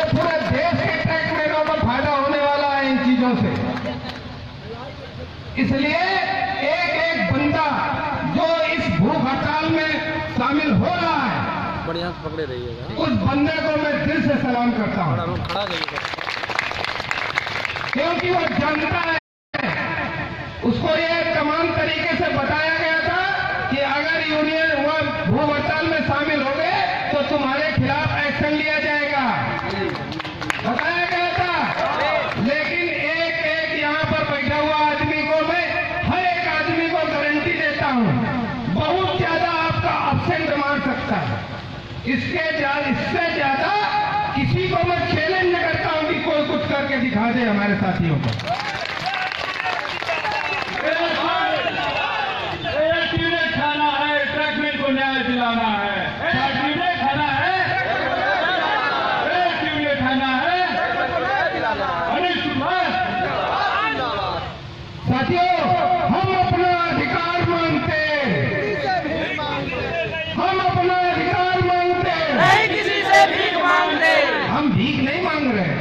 ये पूरे देश के ट्रैकमैनों को फायदा होने वाला है इन चीजों से। इसलिए एक एक बंदा जो इस भूख हड़ताल में शामिल हो रहा है, बढ़िया पकड़े रहिएगा, उस बंदे को मैं दिल से सलाम करता हूँ, क्योंकि वो जानता है, उसको ये तमाम तरीके से बताया गया था कि अगर यूनियन वह भूख हड़ताल में शामिल हो गए तो तुम्हारे खिलाफ एक्शन लिया जाएगा, बताया गया था। लेकिन एक एक यहाँ पर बैठा हुआ आदमी को मैं हर एक आदमी को गारंटी देता हूँ, बहुत ज्यादा आपका एब्सेंट मार सकता है। इससे ज्यादा किसी को मैं चैलेंज करता हूँ कि कोई कुछ करके दिखा दे हमारे साथियों को। खाना है, ट्रैकमैन को न्याय दिलाना है, खाना है, खाना है। साथियों, हम अपना अधिकार मांगते हैं, हम अपना अधिकार मांगते हैं, नहीं किसी से भीख मांगते, हम भीख नहीं मांग रहे,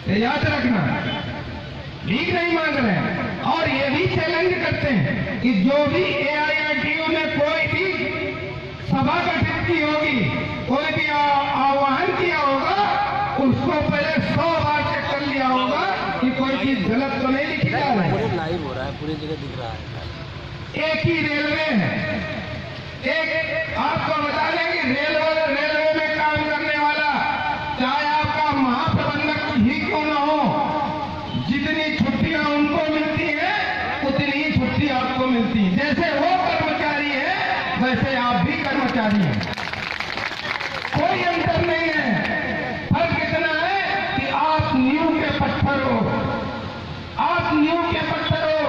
ये याद रखना, भीख नहीं मांग रहे हैं। और ये भी चैलेंज करते हैं कि जो भी AIRTU में कोई भी सभा गठित की होगी, कोई भी आह्वान किया होगा, उसको पहले 100 बार चेक कर लिया होगा कि कोई चीज गलत तो नहीं लिखी जा रही है। लाइव हो रहा है, पूरी जगह दिख रहा है। एक ही रेलवे है, एक आपको बता दें कि रेलवे में काम करने वाला, चाहे आपका महाप्रबंधक ही क्यों ना हो, जितनी छुट्टियां उनको मिलती है उतनी ही छुट्टी आपको मिलती है। जैसे वो कर्मचारी है वैसे आप भी कर्मचारी हैं, कोई अंतर नहीं है। फर्क इतना है कि आप नींव के पत्थर हो, आप नींव के पत्थर हो,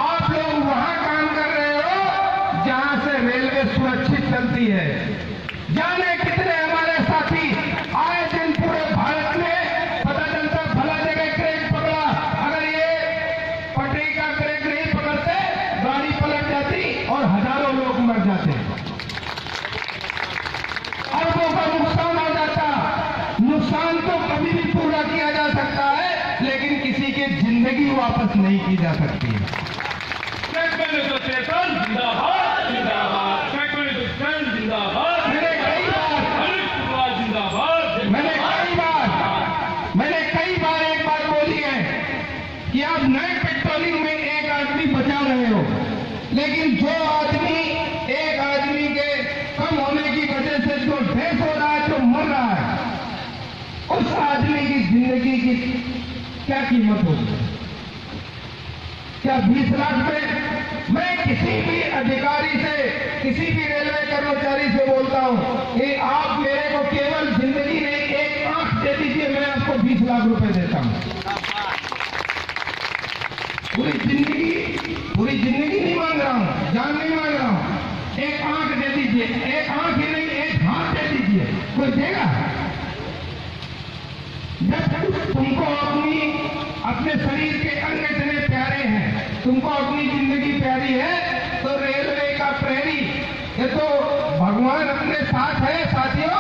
आप लोग वहां काम कर रहे हो जहां से रेलवे सुरक्षित चलती है। जाने कितने हमारे साथी आए दिन पूरे भारत में पता चलता भला जगह क्रेक पकड़ा, अगर ये पटरी का क्रेक नहीं पकड़ते गाड़ी पलट जाती और हजारों लोग मर जाते, अरबों का नुकसान हो जाता। नुकसान तो कभी भी पूरा किया जा सकता है, लेकिन किसी की जिंदगी वापस नहीं की जा सकती है। ट्रैकमैन एसोसिएशन जिंदाबाद, जिंदाबाद, ट्रैकमैन एसोसिएशन जिंदाबाद, मैंने कई बार एक बात बोली है कि आप नए पेट्रोलिंग में एक आदमी बचा रहे हो, लेकिन जो आदमी एक आदमी के कम होने की वजह से जो डेथ हो रहा है, जो मर रहा है, उस आदमी की जिंदगी की क्या कीमत होगी? क्या 20 लाख में? मैं किसी भी अधिकारी से, किसी भी रेलवे कर्मचारी से बोलता हूं कि आप मेरे को केवल जिंदगी नहीं, एक आंख दे दीजिए, मैं आपको 20 लाख रुपए देता हूं। पूरी जिंदगी नहीं मांग रहा हूं, जान नहीं मांग रहा हूं, एक आंख दे दीजिए, एक आंख ही नहीं, एक हाथ दे दीजिए, कोई देगा? जब तुमको अपने शरीर के अंग इतने प्यारे हैं, तुमको अपनी जिंदगी प्यारी है, तो रेलवे का प्रहरी, ये तो भगवान अपने साथ है साथियों,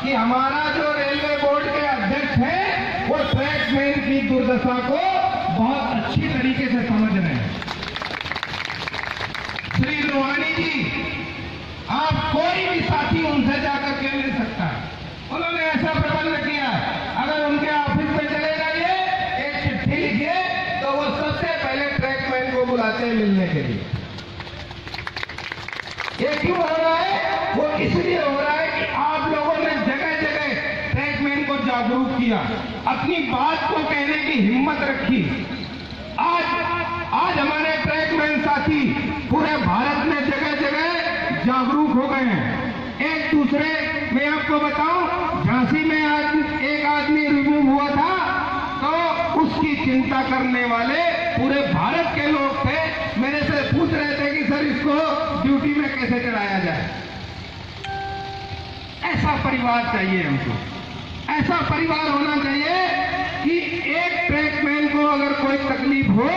कि हमारा जो रेलवे बोर्ड के अध्यक्ष हैं वो ट्रैकमैन की दुर्दशा को बहुत अच्छी तरीके से समझ रहे हैं। श्री रूहानी जी, आप कोई भी साथी उनसे जाकर के मिल सकता है, उन्होंने ऐसा प्रबंध किया है। अगर उनके ऑफिस में चले जाइए, एक चिट्ठी लिखिए, तो वो सबसे पहले ट्रैकमैन को बुलाते हैं मिलने के लिए। ये क्यों हो रहा है? वो इसलिए हो रहा है कि आप लोगों ने जगह जगह ट्रैकमैन को जागरूक किया, अपनी बात को कहने की हिम्मत रखी। आज हमारे ट्रैकमैन साथी पूरे भारत में जगह जगह जागरूक हो गए हैं। एक दूसरे में आपको बताऊं, झांसी में आज एक आदमी रिमूव हुआ था, तो उसकी चिंता करने वाले पूरे भारत के लोग थे, मेरे से पूछ रहे थे कि सर इसको ड्यूटी में कैसे चढ़ाया जाए। ऐसा परिवार चाहिए हमको, ऐसा परिवार होना चाहिए कि एक ट्रैकमैन को अगर कोई तकलीफ हो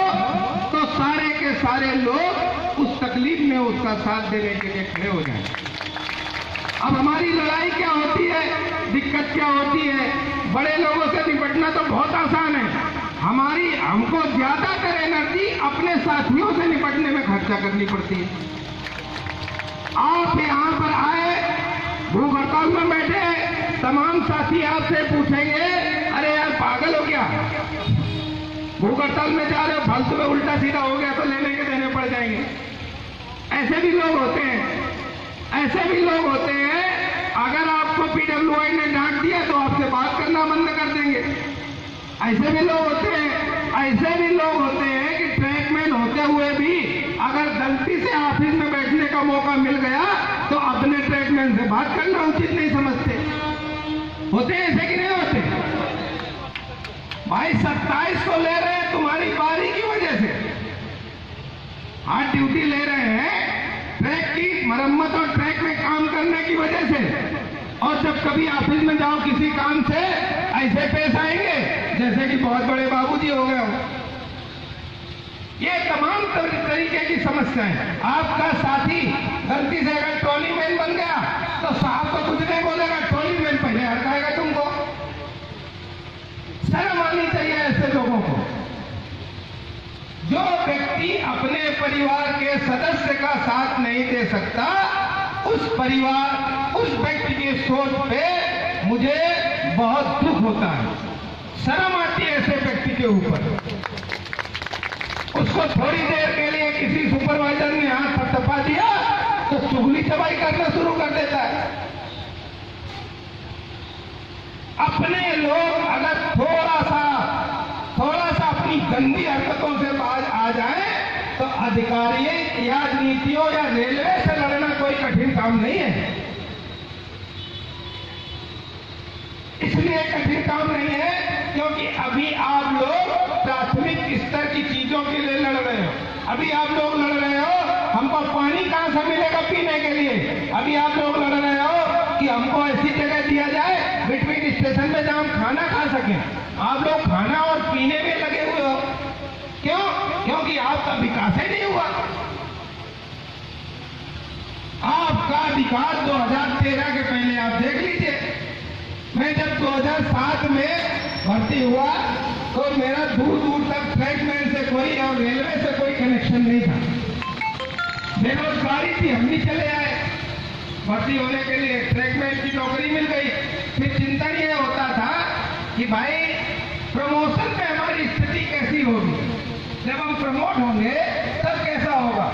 तो सारे के सारे लोग उस तकलीफ में उसका साथ देने के लिए खड़े हो जाएं। अब हमारी लड़ाई क्या होती है, दिक्कत क्या होती है? बड़े लोगों से निपटना तो बहुत आसान है, हमको ज्यादातर एनर्जी अपने साथियों से निपटने में खर्चा करनी पड़ती है। आप यहाँ पर आए, भूख हड़ताल में बैठे, तमाम साथी आपसे पूछेंगे, अरे यार पागल हो क्या, भूख हड़ताल में जा रहे हो, फालतू में उल्टा सीधा हो गया तो लेने के देने पड़ जाएंगे। ऐसे भी लोग होते हैं, ऐसे भी लोग होते हैं। अगर आपको पीडब्ल्यूआई ने डांट दिया तो आपसे बात करना बंद कर देंगे। ऐसे भी लोग होते हैं, ऐसे भी लोग होते हैं कि ट्रैकमैन होते हुए भी अगर गलती से ऑफिस में बैठने का मौका मिल गया तो अपने ट्रैकमैन से बात करना उचित नहीं समझते। होते हैं ऐसे कि नहीं होते? भाई 27 को ले रहे हैं तुम्हारी बारी की वजह से, आज ड्यूटी ले रहे हैं ट्रैक की मरम्मत और ट्रैक में काम करने की वजह से, और जब कभी ऑफिस में जाओ किसी काम से ऐसे पेश आएंगे जैसे कि बहुत बड़े बाबूजी हो गए हो। ये तमाम तरीके की समस्याएं। आपका साथी गलती से अगर ट्रॉली मैन बन गया तो साहब को कुछ नहीं बोलेगा, ट्रॉली मैन पहले हटाएगा तुमको। शर्म आनी चाहिए ऐसे लोगों को। जो व्यक्ति अपने परिवार के सदस्य का साथ नहीं दे सकता, उस व्यक्ति की सोच पे मुझे बहुत दुख होता है, शर्म आती है ऐसे व्यक्ति के ऊपर। उसको थोड़ी देर के लिए किसी सुपरवाइजर ने हाथ थपथपा दिया तो चुगली चबाई करना शुरू कर देता है। अपने लोग अगर थोड़ा सा अपनी गंदी हरकतों से बाज आ जाए तो अधिकारी या नीतियों या रेलवे से लड़ना कोई कठिन काम नहीं है। इसलिए कठिन काम नहीं है क्योंकि अभी आप लोग प्राथमिक स्तर की चीजों के लिए लड़ रहे हो। अभी आप लोग लड़ रहे हो हमको पानी कहां से मिलेगा पीने के लिए। अभी आप लोग लड़ रहे हो कि हमको ऐसी जगह दिया जाए बिटवीन स्टेशन में जहां हम खाना खा सकें। आप लोग खाना और पीने में लगे हुए हो। क्यों? क्योंकि आपका विकास ही नहीं हुआ। आपका विकास 2013 के पहले आप देख लीजिए। मैं जब 2007 में भर्ती हुआ तो मेरा दूर दूर तक ट्रैकमैन से कोई और रेलवे से कोई कनेक्शन नहीं था। बेरोजगारी थी, हम भी चले आए भर्ती होने के लिए, ट्रैकमैन की नौकरी मिल गई। फिर चिंतन ये होता था कि भाई प्रमोशन में हमारी स्थिति कैसी होगी, जब हम प्रमोट होंगे तब कैसा होगा।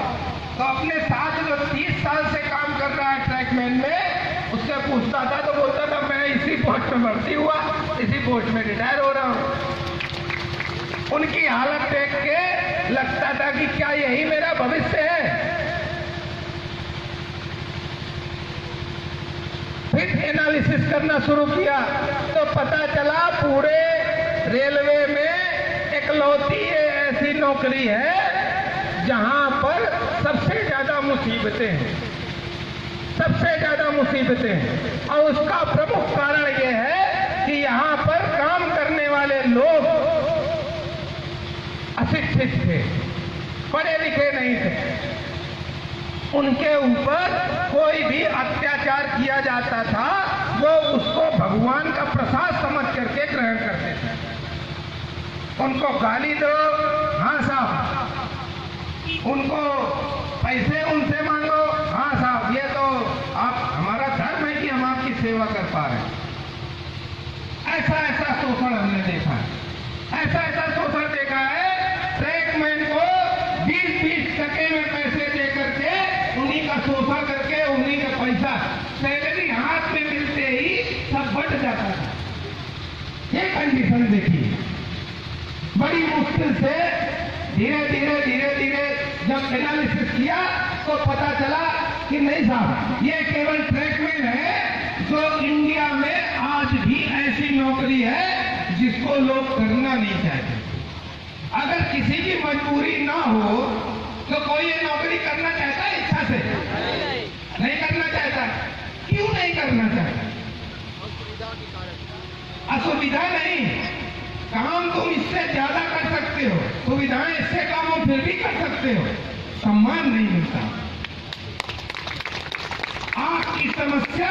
तो अपने साथ जो 30 साल से काम कर रहा है ट्रैकमैन में, उससे पूछता था तो बोलता था मैं इसी पोस्ट में भर्ती हुआ, इसी पोस्ट में रिटायर हो रहा हूं। उनकी हालत देख के लगता था कि क्या यही मेरा भविष्य है। फिर एनालिसिस करना शुरू किया तो पता चला पूरे रेलवे में इकलौती ऐसी नौकरी है जहां पर सबसे ज्यादा मुसीबतें हैं, सबसे ज्यादा मुसीबतें हैं। और उसका प्रमुख कारण यह है कि यहां पर काम करने वाले लोग अशिक्षित थे, पढ़े लिखे नहीं थे। उनके ऊपर कोई भी अत्याचार किया जाता था वो उसको भगवान का प्रसाद समझ करके ग्रहण करते थे। उनको गाली दो, हाँ साहब, उनको पैसे उनसे मांगो, हाँ साहब, ये तो आप हमारा धर्म है कि हम आपकी सेवा कर पा रहे हैं। ऐसा शोषण हमने देखा है, ऐसा शोषण देखा है। ट्रैकमैन को 20-20 टके में पैसे दे करके उन्हीं का शोषण करके उन्हीं का पैसा सैलरी हाथ में मिलते ही सब बट जाता था। ये कंडीशन देखी, बड़ी मुश्किल से धीरे धीरे जब एनालिसिस किया तो पता चला कि नहीं साहब, ये केवल ट्रैकमैन है जो इंडिया में आज भी ऐसी नौकरी है जिसको लोग करना नहीं चाहते। अगर किसी की मजबूरी ना हो तो कोई ये नौकरी करना चाहता है इच्छा से? नहीं करना चाहता। क्यों नहीं करना चाहता? असुविधा नहीं, काम तुम इससे ज्यादा कर सकते हो, सुविधाएं इससे कम हो फिर भी कर सकते हो, सम्मान नहीं मिलता। आपकी आपकी समस्या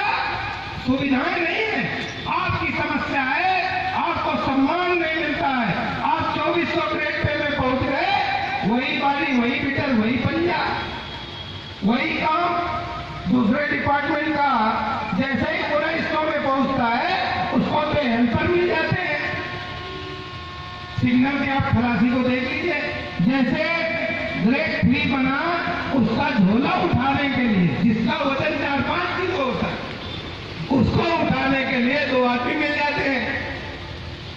सुविधाएं नहीं है, आपकी समस्या है आपको सम्मान नहीं मिलता है। आप 2400 ग्रेड पे में पहुंच गए, वही बारी, वही बिटर, वही पंजा, वही काम दूसरे डिपार्टमेंट का जैसे ही 1900 में पहुंचता है उसको तो हेल्पर मिल जाते हैं। सिग्नल के आप खलासी को देख लीजिए, जैसे ग्रेड 3 बना उसका झोला उठाने के लिए, जिसका वजन 4-5 किलो होता है, उसको उठाने के लिए 2 आदमी मिल जाते हैं।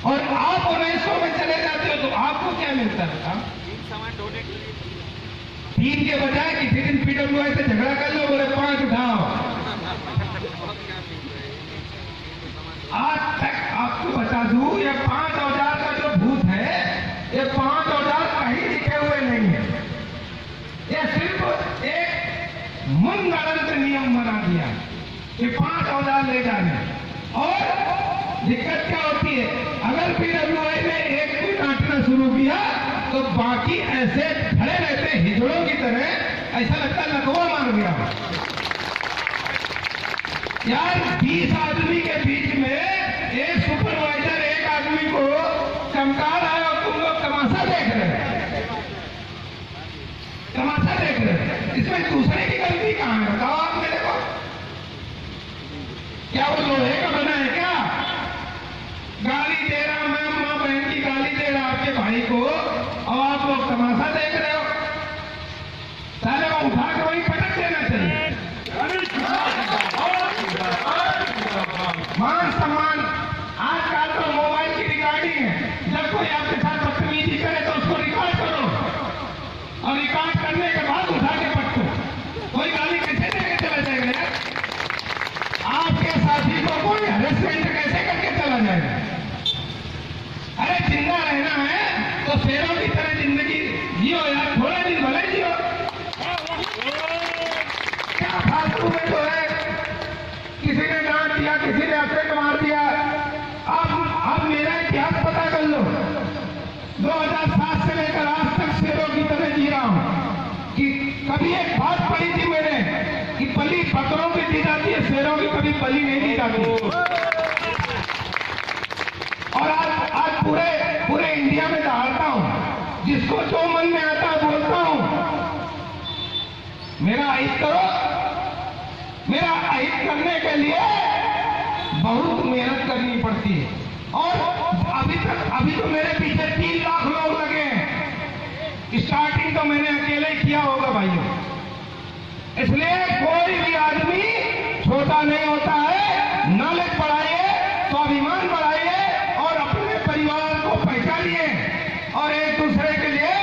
और आप 1900 में चले जाते हो तो आपको क्या मिलता है? 3 के बजाय किसी दिन PWI से झगड़ा कर लो, बोले 5 उठाओ। आज तक आपको बता दूं, ये 5 औजार का जो भूत है, ये 5 औजार कहीं लिखे हुए नहीं है। ये सिर्फ एक मनगढ़ंत नियम बना दिया कि 5 औजार ले जाने। और दिक्कत क्या होती है, अगर PWI ने एक कोई काटना शुरू किया तो बाकी ऐसे खड़े रहते हिजड़ों की तरह, ऐसा लगता लकवा मार गया। यार 20 आदमी के बीच में एक सुपरवाइजर एक आदमी को चमका रहा है और तुम लोग तमाशा देख रहे हो, तमाशा देख रहे हो। इसमें दूसरे की गलती कहां है बताओ आप मेरे को? क्या वो लोहे का बना है क्या? गाली दे रहा, मैं मां बहन की गाली दे रहा आपके भाई को और आप लोग तमाशा देख रहे हो। सारे वो उठा के वही पटक देना चाहिए। मान सम्मान, आजकल तो मोबाइल की रिकॉर्डिंग है, जब कोई आपके साथ बदतमीजी करे तो उसको रिकॉर्ड करो और रिकॉर्ड करने के बाद उठा के पटको। कोई गाली कैसे देके चला जाएगा यार? आपके साथी को कोई हरेसमेंट कैसे करके चला जाएगा? अरे जिंदा रहना है तो शेरों की तरह जिंदगी जियो यार, थोड़े दिन भले जियो। क्या फालतू में जो है, किसी ने डांट दिया, किसी ने अपने मार दिया। आप मेरा इतिहास पता कर लो, 2007 से लेकर आज तक शेरों की तरह जी रहा हूं। कि कभी एक बात पढ़ी थी मैंने कि बलि बकरों की दी जाती है, शेरों की कभी बलि नहीं दी जाती। और आज पूरे इंडिया में दहाड़ता हूं, जिसको जो मन में आता है बोलता हूं। मेरा अहित करो, मेरा अहित करने के लिए बहुत मेहनत करनी पड़ती है। और अभी तो मेरे पीछे 3 लाख लोग लगे हैं। स्टार्टिंग तो मैंने अकेले ही किया होगा भाइयों। इसलिए कोई भी आदमी छोटा नहीं होता है। नॉलेज बढ़ाइए, स्वाभिमान बढ़ाइए और अपने परिवार को पहचानिए। और एक दूसरे के लिए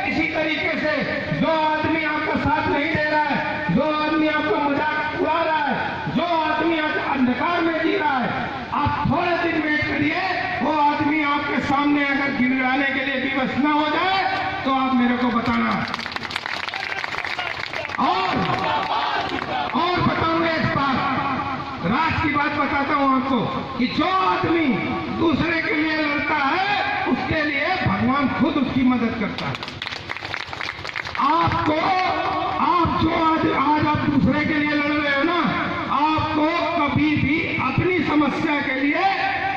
इसी तरीके से, जो आदमी आपका साथ नहीं दे रहा है, जो आदमी आपको मजाक उड़ा रहा है, जो आदमी अंधकार में जी रहा है, आप थोड़े दिन वेट करिए, वो आदमी आपके सामने अगर गिड़गिड़ाने के लिए विवश न हो जाए तो आप मेरे को बताना। और बताऊंगा एक बात, राज की बात बताता हूं आपको कि जो आदमी दूसरे के लिए लड़ता है उसके लिए भगवान खुद उसकी मदद करता है। आप जो आज आप दूसरे के लिए लड़ रहे हो ना, आपको कभी भी अपनी समस्या के लिए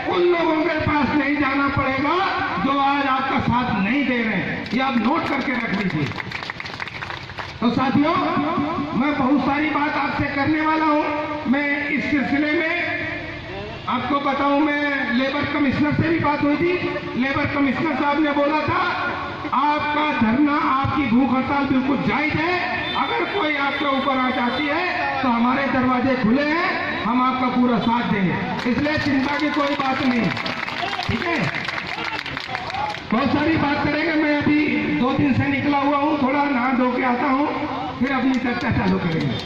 उन लोगों के पास नहीं जाना पड़ेगा जो आज आपका साथ नहीं दे रहे हैं। ये आप नोट करके रख लीजिए। तो साथियों, मैं बहुत सारी बात आपसे करने वाला हूं। मैं इस सिलसिले में आपको बताऊं, मैं लेबर कमिश्नर से भी बात हुई थी। लेबर कमिश्नर साहब ने बोला था आपका धरना, आपकी भूख हड़ताल बिल्कुल जायज है। अगर कोई आपके ऊपर आ जाती है तो हमारे दरवाजे खुले हैं, हम आपका पूरा साथ देंगे। इसलिए चिंता की कोई बात नहीं, ठीक है? बहुत सारी बात करेंगे। मैं अभी 2 दिन से निकला हुआ हूँ, थोड़ा नहा धो के आता हूँ, फिर अपनी चर्चा चालू करेंगे।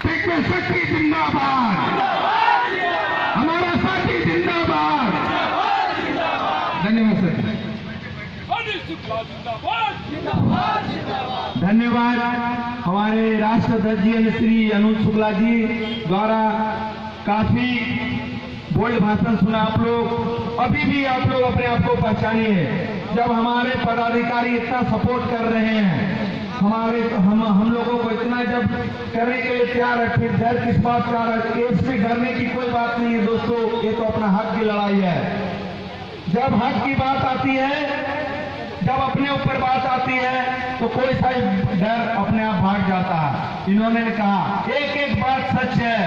टेकमेल शक्ति जिंदाबाद, हमारा साथी जिंदाबाद। धन्यवाद सर। धन्यवाद। हमारे राष्ट्रध्वज जी श्री अनुज शुक्ला जी द्वारा काफी बोल्ड भाषण सुना आप लोग। अभी भी आप लोग अपने आप को पहचानिए। जब हमारे पदाधिकारी इतना सपोर्ट कर रहे हैं हम लोगों को इतना जब करने के लिए तैयार है, फिर डर किस बात का है? इसमें डरने की कोई बात नहीं है दोस्तों, ये तो अपना हक की लड़ाई है। जब हक की बात आती है, जब अपने ऊपर बात आती है, तो कोई सा डर अपने आप भाग जाता है। इन्होंने कहा एक एक बात सच है,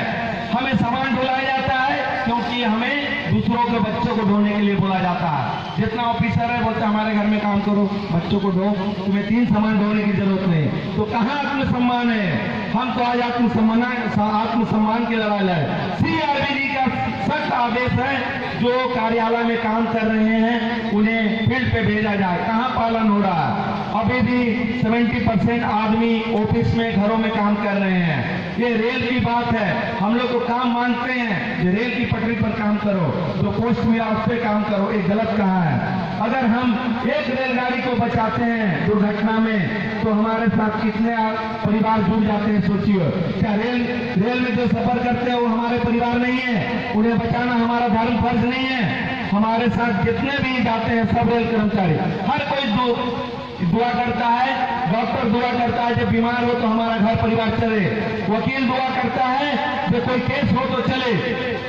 हमें सामान ढुलाया जाता है क्योंकि हमें दूसरों के बच्चों को ढोने के लिए बोला जाता है। जितना ऑफिसर है बोलते हमारे घर में काम करो, बच्चों को ढो, तुम्हें 3 सामान ढोने की जरूरत नहीं। तो कहाँ आत्मसम्मान है? हम तो आज आत्मसम्मान की लड़ाई लड़े। CRBG का सख्त आदेश है, जो कार्यालय में काम कर रहे हैं उन्हें फील्ड पे भेजा जाए। कहाँ पालन हो रहा है? अभी भी 70% आदमी ऑफिस में, घरों में काम कर रहे हैं। ये रेल की बात है, हम लोग को काम मांगते हैं, ये रेल की पटरी पर काम करो, जो पोस्ट मिला उस पर काम करो, ये गलत कहाँ है? अगर हम एक रेलगाड़ी को बचाते हैं दुर्घटना में, तो हमारे साथ कितने परिवार जुड़ जाते हैं, सोचिए। क्या रेल में जो सफर करते हैं वो हमारे परिवार नहीं है? उन्हें बचाना हमारा धर्म फर्ज नहीं है? हमारे साथ जितने भी जाते हैं सब रेल कर्मचारी, हर कोई दुआ करता है। डॉक्टर दुआ करता है जब बीमार हो तो हमारा घर परिवार चले, वकील दुआ करता है जब कोई केस हो तो चले,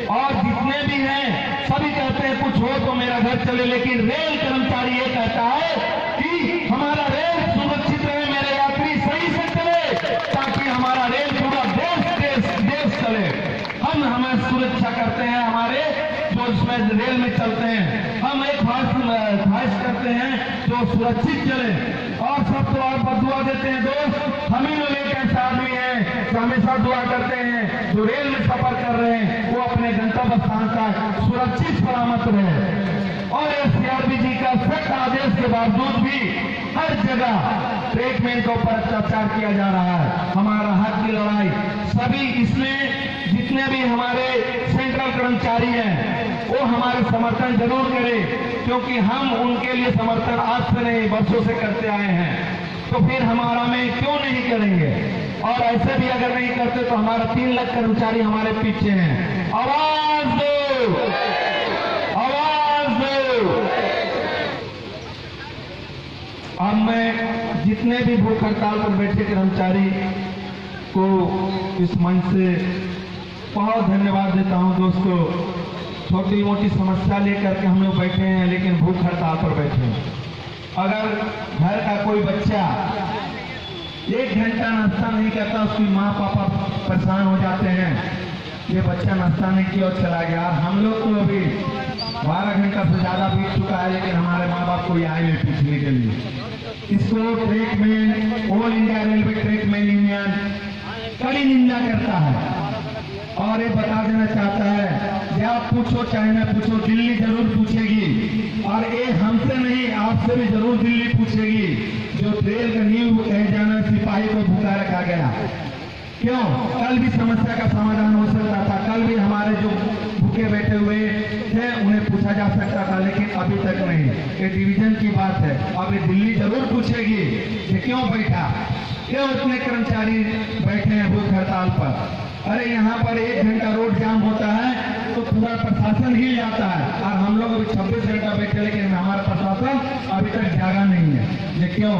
और जितने भी हैं सभी कहते हैं कुछ हो तो मेरा घर चले। लेकिन रेल कर्मचारी ये कहता है कि हमारा रेल सुरक्षित रहे, मेरे यात्री सही से चले, ताकि हमारा रेल पूरा देश चले। हमें सुरक्षा करते हैं, हमारे जो इसमें रेल में चलते हैं, हम एक ख्वाहिश करते हैं जो सुरक्षित चले। और सब तो आप बदुआ देते हैं दोस्त, हम ही लोग एक ऐसे आदमी हैं जो हमेशा दुआ करते हैं जो रेल में सफर कर रहे हैं वो अपने गंतव्य स्थान तक सुरक्षित सलामत रहे। और CRBG का सख्त आदेश के बावजूद भी हर जगह ट्रेकमैन के ऊपर अत्याचार किया जा रहा है। हमारा हक की लड़ाई, सभी इसमें जितने भी हमारे सेंट्रल कर्मचारी हैं वो हमारे समर्थन जरूर करें, क्योंकि हम उनके लिए समर्थन आज से नहीं वर्षों से करते आए हैं। तो फिर हमारा में क्यों नहीं करेंगे? और ऐसे भी अगर नहीं करते तो हमारा 3 लाख कर्मचारी हमारे पीछे हैं। आवाज दो, आवाज दो। अब मैं जितने भी भूख हड़ताल पर बैठे कर्मचारी को इस मंच से बहुत धन्यवाद देता हूं। दोस्तों, छोटी मोटी समस्या लेकर के हम लोग बैठे हैं, लेकिन भूख हड़ताल पर बैठे हैं। अगर घर का कोई बच्चा 1 घंटा नाश्ता नहीं करता, उसकी माँ पापा परेशान हो जाते हैं, ये बच्चा नाश्ता नहीं किया और चला गया। हम लोग तो अभी 12 घंटा से ज्यादा बीत चुका है, लेकिन हमारे माँ बाप को आए नहीं पूछने के लिए। इसको ट्रेकमैन, ऑल इंडिया रेलवे ट्रेकमैन यूनियन कड़ी निंदा करता है और ये बता देना चाहता है कि आप पूछो चाहे ना पूछो, दिल्ली जरूर पूछेगी। और ये हमसे नहीं, आपसे भी जरूर दिल्ली पूछेगी। जो रेल का नींव कहे जाना सिपाही को भूखा रखा गया, क्यों? कल भी समस्या का समाधान हो सकता था, कल भी हमारे जो भूखे बैठे हुए थे उन्हें पूछा जा सकता था, लेकिन अभी तक नहीं। ये डिवीजन की बात है। अब ये दिल्ली जरूर पूछेगी कि क्यों बैठा, क्यों इतने कर्मचारी बैठे हैं भूख हड़ताल पर। अरे यहाँ पर 1 घंटा रोड जाम होता है तो पूरा प्रशासन हिल जाता है, और हम लोग अभी 26 घंटा बैठे, लेकिन हमारा प्रशासन अभी तक जागा नहीं है। ये क्यों?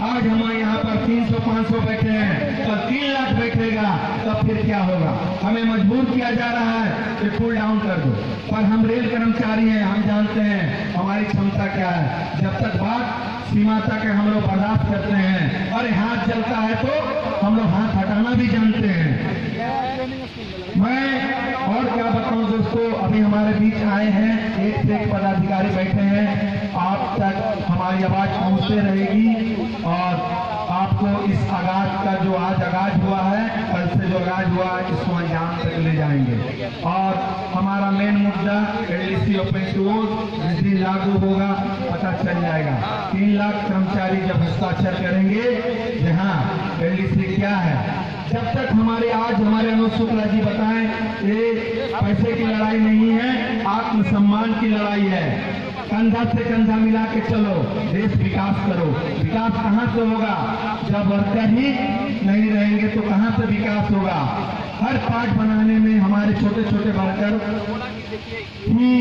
आज हम यहाँ पर 300-500 बैठे हैं, तो 3 लाख बैठेगा तब फिर क्या होगा? हमें मजबूर किया जा रहा है कि कूल डाउन कर दो, पर हम रेल कर्मचारी हैं, हम जानते हैं हमारी क्षमता क्या है। जब तक बात सीमा तक है हम लोग बर्दाश्त करते हैं, और हाथ चलता है तो हम लोग हाथ हटाना भी जानते हैं। मैं और क्या बताऊं दोस्तों, अभी हमारे बीच आए हैं, एक से एक पदाधिकारी बैठे हैं, आप तक हमारी आवाज पहुंचते रहेगी और आपको इस आगाज का जो आज आगाज हुआ है, कल से जो आगाज हुआ है, इसको अंजाम तक ले जाएंगे। और हमारा मेन मुद्दा LDC ओपन टूर्स जिस दिन लागू होगा पता चल जाएगा। 3 लाख कर्मचारी जब हस्ताक्षर करेंगे जहाँ LDC क्या है, जब तक हमारे अनुज शुक्ला जी बताएं, ये पैसे की लड़ाई नहीं है, आत्मसम्मान की लड़ाई है। कंधा से कंधा मिला के चलो, देश विकास करो। विकास कहाँ से होगा? जब वर्कर ही नहीं रहेंगे तो कहाँ से विकास होगा? हर पार्ट बनाने में हमारे छोटे छोटे वर्कर ही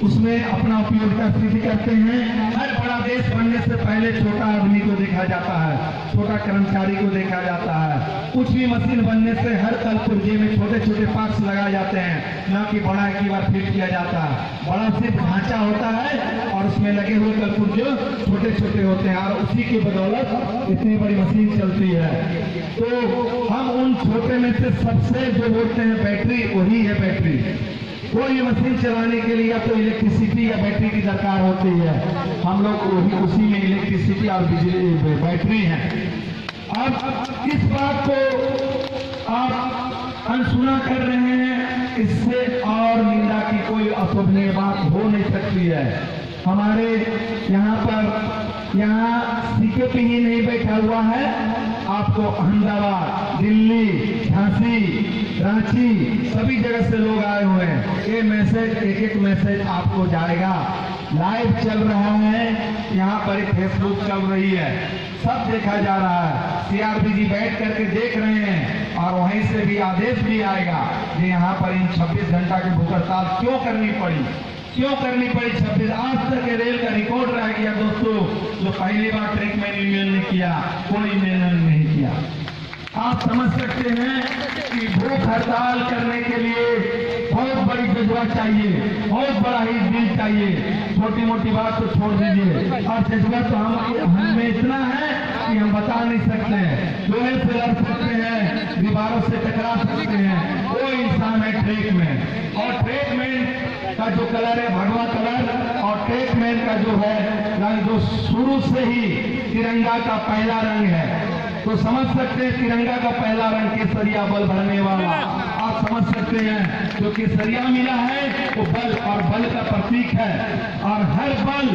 उसमें अपना उपयोगिता सिद्ध करते हैं। हर बड़ा देश बनने से पहले छोटा आदमी को देखा जाता है, छोटा कर्मचारी को देखा जाता है। कुछ भी मशीन बनने से हर कलपुर्जे में छोटे छोटे पार्ट्स लगाए जाते हैं, न कि बड़ा एक बार फिट किया जाता है। बड़ा सिर्फ ढांचा होता है और उसमें लगे हुए कलपुर्जे छोटे छोटे होते हैं, और उसी की बदौलत इतनी बड़ी मशीन चलती है। तो हम उन छोटे में से सबसे जो बोलते हैं बैटरी, वही है बैटरी। कोई मशीन चलाने के लिए या तो इलेक्ट्रिसिटी या बैटरी की दरकार होती है, हम लोग वही उसी में इलेक्ट्रिसिटी और बिजली बैटरी है। अब इस बात को आप अनसुना कर रहे हैं, इससे और निंदा की कोई अशोभनीय बात हो नहीं सकती है। हमारे यहाँ सीकेपी ही नहीं बैठा हुआ है, आपको अहमदाबाद, दिल्ली, झांसी, रांची सभी जगह से लोग आए हुए हैं। ये मैसेज, एक एक मैसेज आपको जाएगा। लाइव चल रहा है, यहाँ पर एक फेसबुक चल रही है, सब देखा जा रहा है। सीआरपी जी बैठ करके देख रहे हैं, और वहीं से भी आदेश भी आएगा कि यहाँ पर इन 26 घंटा की भूख हड़ताल क्यों करनी पड़ी। 26 आज तक रेल का रिकॉर्ड रह गया दोस्तों, जो पहली बार ट्रैकमैन यूनियन ने किया, कोई यूनियन नहीं किया। आप समझ सकते हैं कि भूख हड़ताल करने के लिए बहुत बड़ी जज्बा चाहिए, बहुत बड़ा ही दिल चाहिए। छोटी मोटी बात तो छोड़ दीजिए, और जज्बा तो हमें इतना है कि हम बता नहीं सकते हैं। लोहे से लड़ सकते हैं, दीवारों से टकरा सकते हैं, वो इंसान है ट्रैकमैन। और ट्रैकमैन का जो कलर है भगवा कलर, और ट्रैकमैन का जो है रंग, जो शुरू से ही तिरंगा का पहला रंग है, तो समझ सकते हैं तिरंगा का पहला रंग केसरिया, बल भरने वाला। आप समझ सकते हैं जो केसरिया मिला है वो बल, और बल का प्रतीक है, और हर बल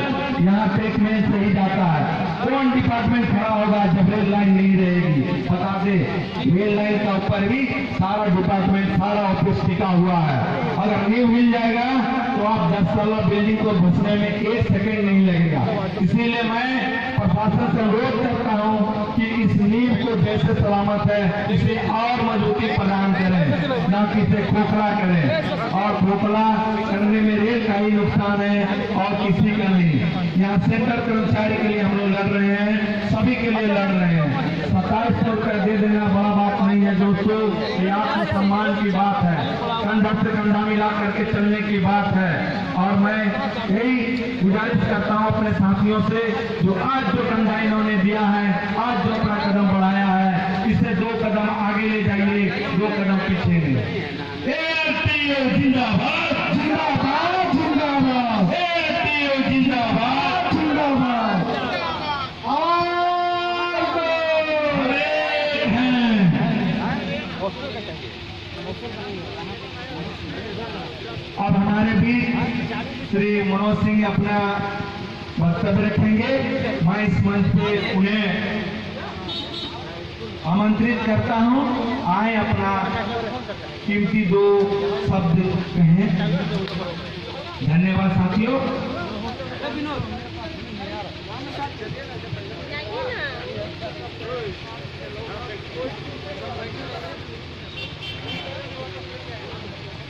यहाँ ट्रैकमैन से ही जाता है। कौन डिपार्टमेंट खड़ा होगा जब रेल लाइन नहीं रहेगी? बता दे, रेल लाइन का ऊपर भी सारा डिपार्टमेंट, सारा ऑफिस टिका हुआ है। अगर नींव मिल जाएगा तो आप 10 तल्ला बिल्डिंग को घुसने में 1 सेकंड नहीं लगेगा। इसीलिए मैं प्रशासन से अनुरोध करता हूँ कि इस नींव को जैसे सलामत है इसे और मजबूती प्रदान करें, न कि इसे खोखला करें। और खोखला करने में रेल का ही नुकसान है और किसी का नहीं। यहाँ सेंटर कर्मचारी के लिए हम लोग लड़ रहे हैं, सभी के लिए लड़ रहे हैं। 2700 रुपये दे देना बड़ा बात नहीं है दोस्तों, ये आत्मसम्मान की बात है, कंधा से कंधा मिला करके चलने की बात है। और मैं यही गुजारिश करता हूँ अपने साथियों से, जो आज जो कंधा इन्होंने दिया है, आज जो अपना कदम बढ़ाया है, इसे 2 कदम आगे ले जाइए, 2 कदम पीछे ले। जिंदाबाद, जिंदाबाद, जिंदाबाद, जिंदाबाद, जिंदाबाद। अब हमारे बीच श्री मनोज सिंह अपना वक्तव्य रखेंगे। मैं इस मंच पे उन्हें आमंत्रित करता हूं, आए अपना कीमती 2 शब्द कहें। धन्यवाद साथियों।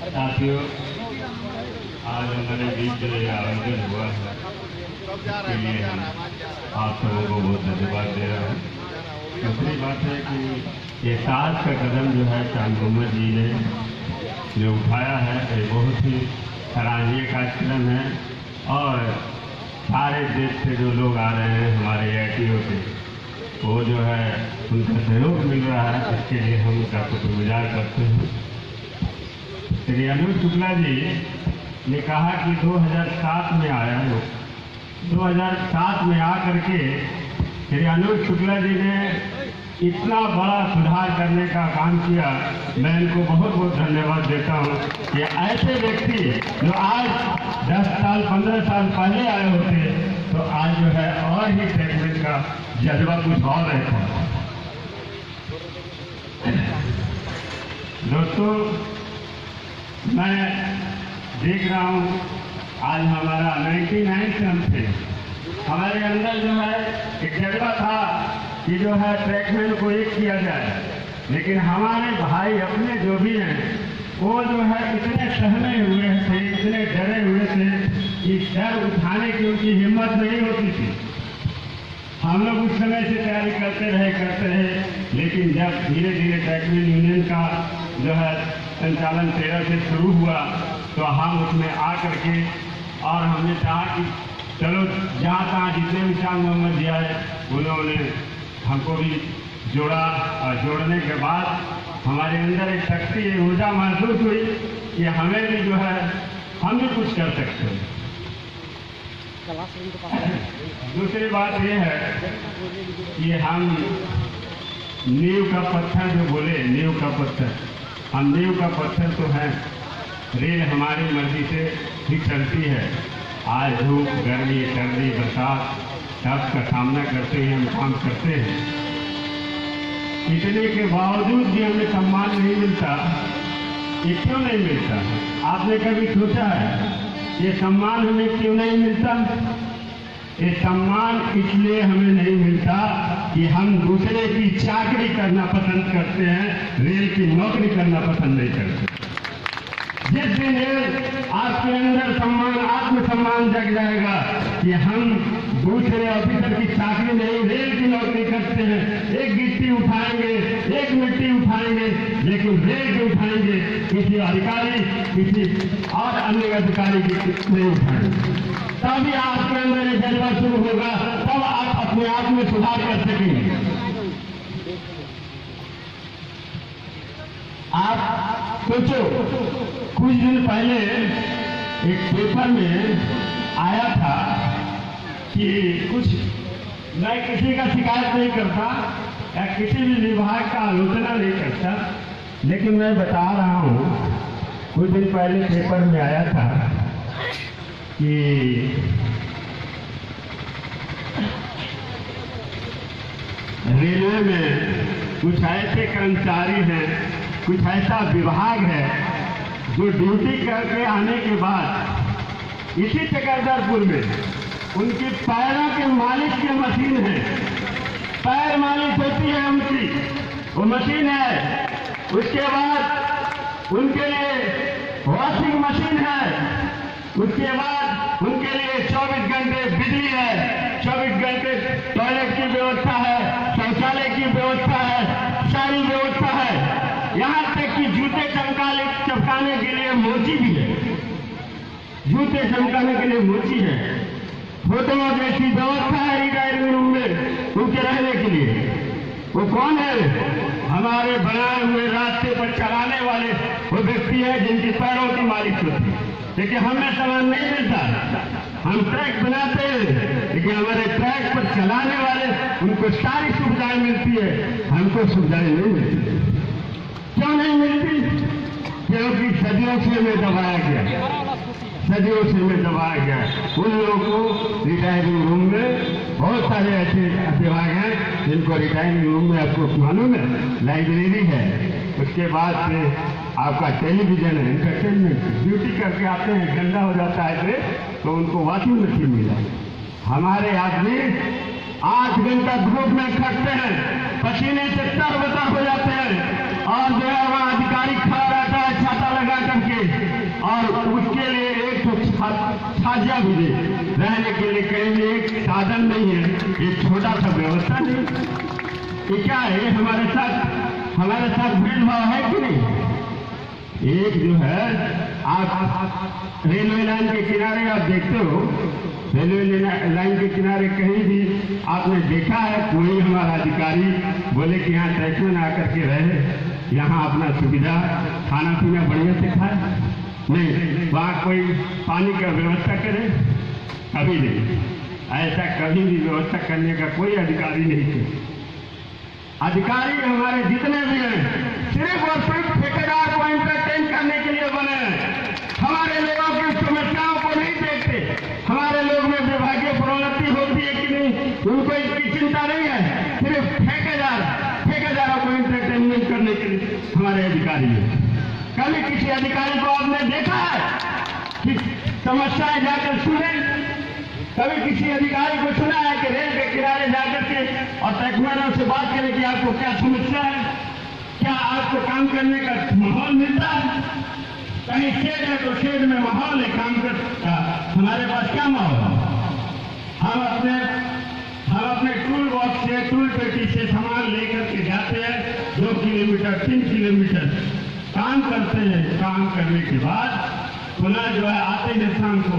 साथियों, आज हमारे बीच जो आयोजन हुआ है उसके लिए हम आप सबों को बहुत धन्यवाद दे रहे हैं। दूसरी बात है कि ये साज का कदम जो है चांद मोहम्मद जी ने जो उठाया है, ये बहुत ही सराहनीय कार्यक्रम है। और सारे देश से जो लोग आ रहे हैं हमारे AITO से, वो जो है उनका सहयोग मिल रहा है, इसके लिए हम उनका शुक्रगुजार करते हैं। श्री अनुज शुक्ला जी ने कहा कि 2007 में आया वो, 2007 में आकर के श्री अनुज शुक्ला जी ने इतना बड़ा सुधार करने का काम किया। मैं इनको बहुत बहुत धन्यवाद देता हूँ कि ऐसे व्यक्ति जो आज 10 साल 15 साल पहले आए होते तो आज जो है और ही ट्रैकमैन का जज्बा कुछ और रहता। दोस्तों, मैं देख रहा हूँ आज हमारा 99 से हम थे, हमारे अंदर जो है एक जज्बा था कि जो है ट्रैकमैन को एक किया जाए, लेकिन हमारे भाई अपने जो भी हैं वो जो है इतने सहमे हुए थे, इतने डरे हुए थे हिम्मत नहीं होती थी। हम लोग उस समय से तैयारी करते रहे, लेकिन जब धीरे धीरे ट्रैकमैन यूनियन का जो है संचालन 13 से शुरू हुआ तो हम उसमें आ करके और हमने कहा कि चलो जहाँ तहाँ जितने भी चांद मोहम्मद दिया है उन्होंने हमको भी जोड़ा, और जोड़ने के बाद हमारे अंदर एक शक्ति, एक ऊर्जा महसूस हुई कि हमें भी जो है हम भी कुछ कर सकते हैं। दूसरी बात यह है कि हम नींव का पत्थर जो बोले, नींव का पत्थर, हम नींव का पत्थर तो हैं। रेल हमारी मर्जी से ही चलती है। आज धूप, गर्मी, सर्दी, बरसात सब का सामना करते हुए हम काम करते हैं। इतने के बावजूद भी हमें सम्मान नहीं मिलता। ये क्यों नहीं मिलता? आपने कभी सोचा है ये सम्मान हमें क्यों नहीं मिलता? ये सम्मान इसलिए हमें नहीं मिलता कि हम दूसरे की चाकरी करना पसंद करते हैं, रेल की नौकरी करना पसंद नहीं करते। जिस दिन आपके अंदर सम्मान, आत्मसम्मान जग जाएगा कि हम दूसरे ऑफिसर की चाकरी नहीं, रेल की नौकरी करते हैं, एक गिट्टी उठाएंगे, एक मिट्टी उठाएंगे, लेकिन रेल की उठाएंगे, किसी अधिकारी, किसी और अन्य अधिकारी की नहीं उठाएंगे, तभी आपके अंदर ये जज्बा शुरू होगा, तब आप अपने आप में सुधार कर सकेंगे। आप सोचो, कुछ दिन पहले एक पेपर में आया था कि कुछ, मैं किसी का शिकायत नहीं करता या किसी भी विभाग का आलोचना नहीं करता, लेकिन मैं बता रहा हूँ, कुछ दिन पहले पेपर में आया था कि रेलवे में कुछ ऐसे कर्मचारी हैं, कुछ ऐसा विभाग है जो ड्यूटी करके आने के बाद इसी चकरदरपुर में उनकी पैरों के मालिश की मशीन है, पैर मालिश होती है उनकी, वो मशीन है। उसके बाद उनके लिए वॉशिंग मशीन है, उसके बाद उनके लिए 24 घंटे बिजली है, 24 घंटे टॉयलेट की व्यवस्था है, शौचालय की व्यवस्था है, सारी व्यवस्था है। यहाँ तक कि जूते चमकाने के लिए मोची भी है, जूते चमकाने के लिए मोची है, फोटो जैसी व्यवस्था है रिटायरिंग रूम में उनके रहने के लिए। वो कौन है? हमारे बनाए हुए रास्ते पर चलाने वाले वो व्यक्ति है जिनके पैरों की मालिश होती है। लेकिन हमें सामान नहीं मिलता, हम ट्रैक बनाते हैं, लेकिन हमारे ट्रैक पर चलाने वाले उनको सारी सुविधाएं मिलती है, हमको सुविधाएं नहीं मिलती। क्यों नहीं मिलती? क्योंकि सदियों से हमें दबाया गया, सदियों से हमें दबाया गया। उन लोगों को रिटायरिंग रूम में बहुत सारे ऐसे विभाग हैं जिनको रिटायरिंग रूम में, आपको मालूम है, लाइब्रेरी है, उसके बाद से आपका टेलीविजन है, एंटरटेनमेंट। ड्यूटी करके आते हैं, गंदा हो जाता है तो उनको वॉशिंग मशीन मिला। हमारे आदमी 8 घंटा धूप में खटते हैं, पसीने से तरबतर हो जाते हैं, और जो है वहाँ अधिकारी खड़ा रहता है छाता लगा करके, और उसके लिए एक छाजा भी दे, रहने के लिए कहीं भी एक साधन नहीं है, एक छोटा सा व्यवस्था नहीं। ये क्या है? ये हमारे साथ भेदभाव है कि नहीं? एक जो है, आप रेलवे लाइन के किनारे आप देखते हो, रेलवे लाइन के किनारे कहीं भी आपने देखा है कोई हमारा अधिकारी बोले कि यहाँ ट्रैकमैन आकर के रहे, यहाँ अपना सुविधा खाना पीना बढ़िया से खाए? नहीं। वहाँ कोई पानी का व्यवस्था करे? कभी नहीं। ऐसा कभी भी व्यवस्था करने का कोई अधिकारी नहीं थे। अधिकारी हमारे जितने भी हैं सिर्फ और सिर्फ ठेकेदार को एंटरटेन करने के लिए बने हैं। हमारे लोगों की समस्याओं को नहीं देखते। हमारे लोग में विभागीय प्रोन्नति होती है कि नहीं, उनको इसकी चिंता नहीं है। सिर्फ ठेकेदारों को एंटरटेनमेंट करने के लिए हमारे अधिकारी हैं। कभी किसी अधिकारी को आपने देखा है कि समस्याएं जाकर सुने? कभी किसी अधिकारी को सुना है कि रेल के किनारे जाकर के और ट्रैकमैनों से बात करें कि आपको क्या समस्या है, क्या आपको काम करने का माहौल मिलता है? कहीं शेड है तो शेड में माहौल है काम का, हमारे पास क्या माहौल है? हम अपने टूल बॉक्स से, टूल पेटी से सामान लेकर के जाते हैं, 2 किलोमीटर 3 किलोमीटर काम करते हैं। काम करने के बाद पुनः जो है आते हैं शाम को।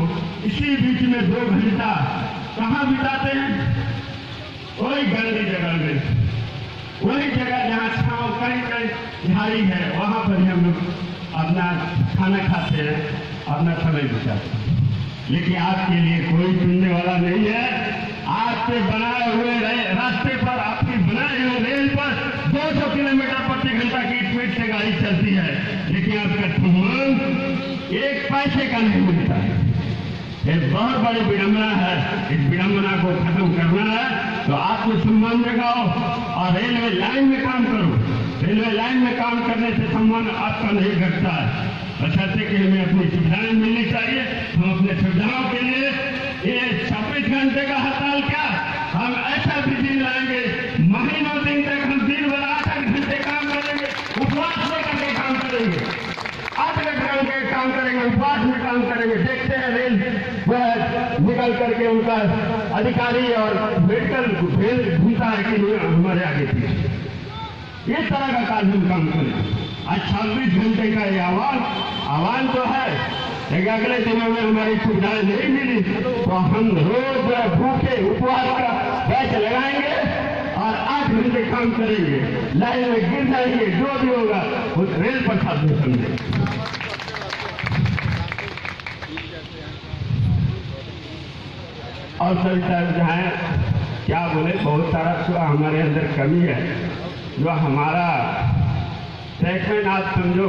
इसी बीच में 2 घंटा कहाँ बिताते हैं? वही गंदी जगह में, वही जगह जहाँ छाँव कहीं झाड़ी है, वहाँ पर ही हम लोग अपना खाना खाते हैं, अपना समय बिताते हैं। लेकिन आपके लिए कोई सुनने वाला नहीं है। आपके बनाए हुए रास्ते पर, आपकी बनाए हुए रेल पर 200 किलोमीटर प्रति घंटा की स्पीड से गाड़ी चलती है, लेकिन आपका सम्मान 1 पैसे का नहीं मिलता है। एक बहुत बड़ी विडंबना है। इस विडंबना को खत्म करना है तो आत्मसम्मान जगाओ और रेलवे लाइन में काम करो। रेलवे लाइन में काम करने से सम्मान आपका नहीं घटता है। बशर्ते कि हमें अपनी सुविधाएं मिलनी चाहिए। हम अपने सुविधाओं के लिए ये 26 घंटे का हड़ताल क्या, हम ऐसा भी दिन लाएंगे, महीनों दिन तक हम दिन भर 8 घंटे काम करेंगे, उपवास में करके काम करेंगे, 8 घंटे काम करेंगे, उपवास में काम करेंगे। देखते हैं रेल निकल करके उनका अधिकारी और मेडिकल रेल घूमता है कि हमारे आगे पीछे। इस तरह का काम करें। आज 26 घंटे का ये आह्वान तो है, लेकिन अगले दिनों में हमारी सुविधाएं नहीं मिली तो हम रोज भूखे उपवास का बैच लगाएंगे और 8 घंटे काम करेंगे, लाइन में गिर जाएंगे, जो भी होगा उस रेल पर साधन समझे। और सभी साहब जहाँ क्या बोले, बहुत सारा तो हमारे अंदर कमी है। जो हमारा ट्रैकमेंट आप समझो,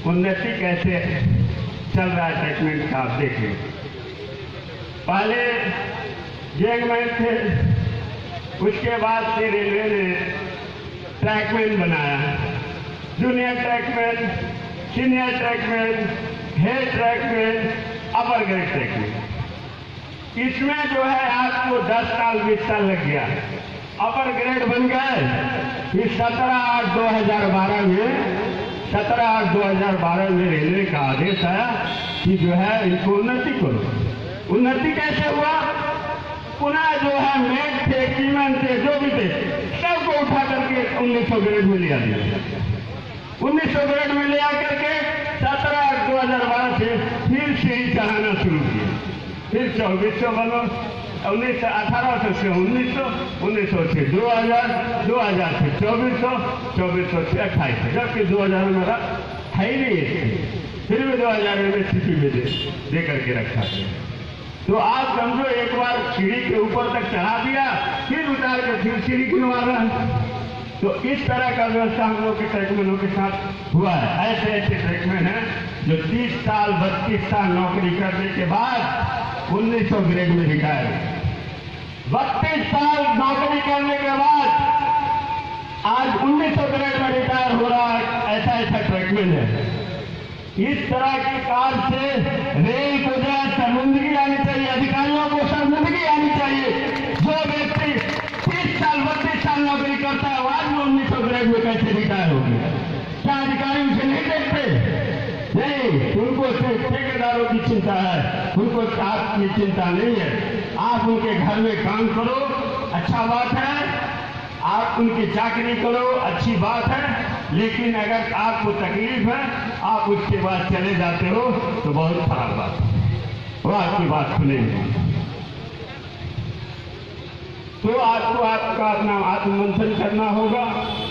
उन्नति कैसे चल रहा है ट्रैकमेंट का आप देखिए। पहले जेगमैन थे, उसके बाद से रेलवे ने ट्रैकमेन बनाया, जूनियर ट्रैकमेन, सीनियर ट्रैकमेन, हेड ट्रैकमेन, अपर ग्रेड ट्रैकमेन। इसमें जो है आपको 10 साल 20 साल लग गया। अपर ग्रेड बन गए, फिर 17/8/2012 में रेलवे का आदेश आया कि जो है इनको उन्नति करो। उन्नति कैसे हुआ? पुनः जो है मेट थे, कीमन थे, जो भी थे, सबको उठा करके 1900 ग्रेड में लिया दिया। 1900 ग्रेड में ले आकर के 17/8/2012 से फिर सीढ़ी चढ़ाना शुरू किया। फिर 2400 बनो, 1800 से 1900, 1900 से 2000, 2000 से 2400, 2400 से 2800, जबकि 2000 में है ही नहीं। फिर भी 2000 में स्थिति में दे करके रखा था। तो आप समझो, एक बार सीढ़ी के ऊपर तक चढ़ा दिया, फिर उतार के फिर सीढ़ी गिनवा रहा है। तो इस तरह का व्यवस्था हम लोग के ट्रैकमैनों के साथ हुआ है। ऐसे ऐसे ट्रैकमैन हैं जो 30 साल 32 साल नौकरी करने के बाद 1900 ग्रेड में रिटायर, 32 साल नौकरी करने के बाद आज 1900 ग्रेड में रिटायर हो रहा है। ऐसा ट्रैकमैन है। इस तरह के कार्य से रेल को जो शर्मिंदगी आनी चाहिए, अधिकारियों को शर्मिंदगी आनी चाहिए। जो व्यक्ति 30 साल 32 साल नौकरी करता है, आज में 1900 ग्रेड में कैसे रिटायर हो गया? क्या अधिकारी उसे नहीं देखते? नहीं, उनको सिर्फ ठेकेदारों की चिंता है, उनको आपकी चिंता नहीं है। आप उनके घर में काम करो, अच्छा बात है, आप उनकी चाकरी करो, अच्छी बात है, लेकिन अगर आपको तकलीफ है, आप उसके बाद चले जाते हो तो बहुत खराब बात है। वो आपकी बात सुनेंगे तो आपको आपका अपना आत्ममंथन करना होगा।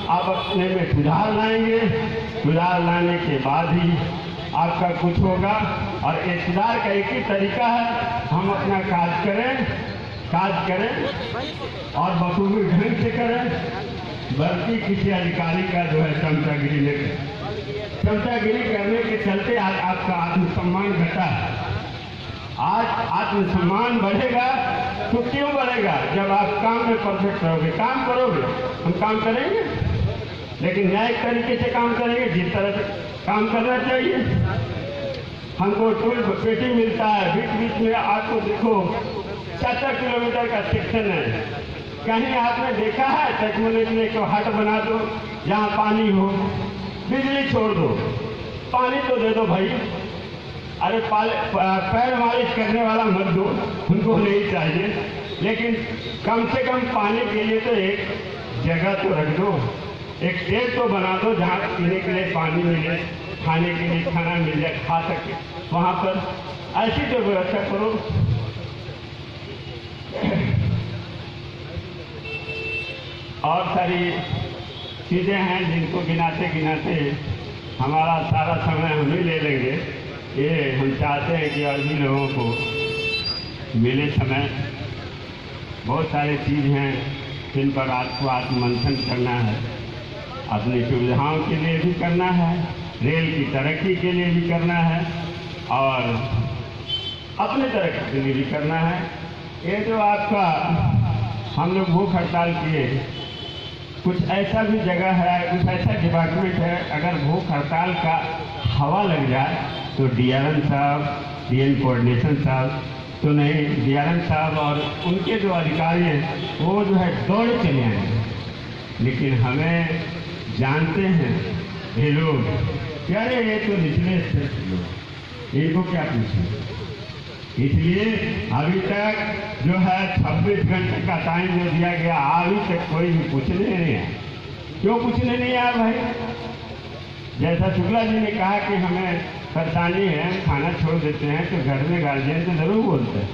आप अपने में सुधार लाएंगे, सुधार लाने के बाद ही आपका कुछ होगा। और ये सुधार का एक ही तरीका है, हम अपना काज करें और बखूबी ढंग से करें, बल्कि किसी अधिकारी का जो है चमचागिरी नहीं करें। चमचागिरी करने के चलते आज आपका आत्मसम्मान घटा है। आज आत्मसम्मान बढ़ेगा तो क्यों बढ़ेगा? जब आप काम में परफेक्ट रहोगे, काम करोगे, हम काम करेंगे, लेकिन न्यायिक तरीके से काम करेंगे, जिस तरह से काम करना चाहिए। हमको टूल पेटी मिलता है, बीच बीच में आपको देखो 70 किलोमीटर का सेक्शन है। कहीं आपने देखा है टेक्नोलॉजी को हट बना दो जहाँ पानी हो, बिजली छोड़ दो, पानी तो दे दो भाई, अरे पैर मालिश करने वाला मत दो, उनको नहीं चाहिए, लेकिन कम से कम पानी के लिए तो एक जगह तो रख दो, एक शेड तो बना दो जहाँ पीने के लिए पानी मिले, खाने के लिए खाना मिल जाए, खा सके, वहाँ पर ऐसी तो व्यवस्था करो। और सारी चीज़ें हैं जिनको गिनाते गिनाते हमारा सारा समय हम ही ले लेंगे। ये हम चाहते हैं कि और भी लोगों को मिले समय। बहुत सारी चीज़ हैं जिन पर आपको आत्ममंथन करना है, अपनी सुविधाओं के लिए भी करना है, रेल की तरक्की के लिए भी करना है और अपने तरक्की के लिए भी करना है। ये जो आपका हम लोग भूख हड़ताल किए, कुछ ऐसा भी जगह है, कुछ ऐसा डिपार्टमेंट है, अगर भूख हड़ताल का हवा लग जाए तो डीआरएम साहब, डीएम कोऑर्डिनेशन साहब तो नहीं, डीआरएम साहब और उनके जो अधिकारी हैं वो जो है दौड़े चले आएंगे। लेकिन हमें जानते हैं ये लोग कि अरे ये तो निचले स्तर के लोग, इनको क्या पूछें। इसलिए अभी तक जो है 26 घंटे का टाइम जो दिया गया, अभी तक कोई भी पूछने नहीं है। क्यों पूछने नहीं आया भाई? जैसा शुक्ला जी ने कहा कि हमें परेशानी है, खाना छोड़ देते हैं, तो घर में गार्जियन तो जरूर बोलते हैं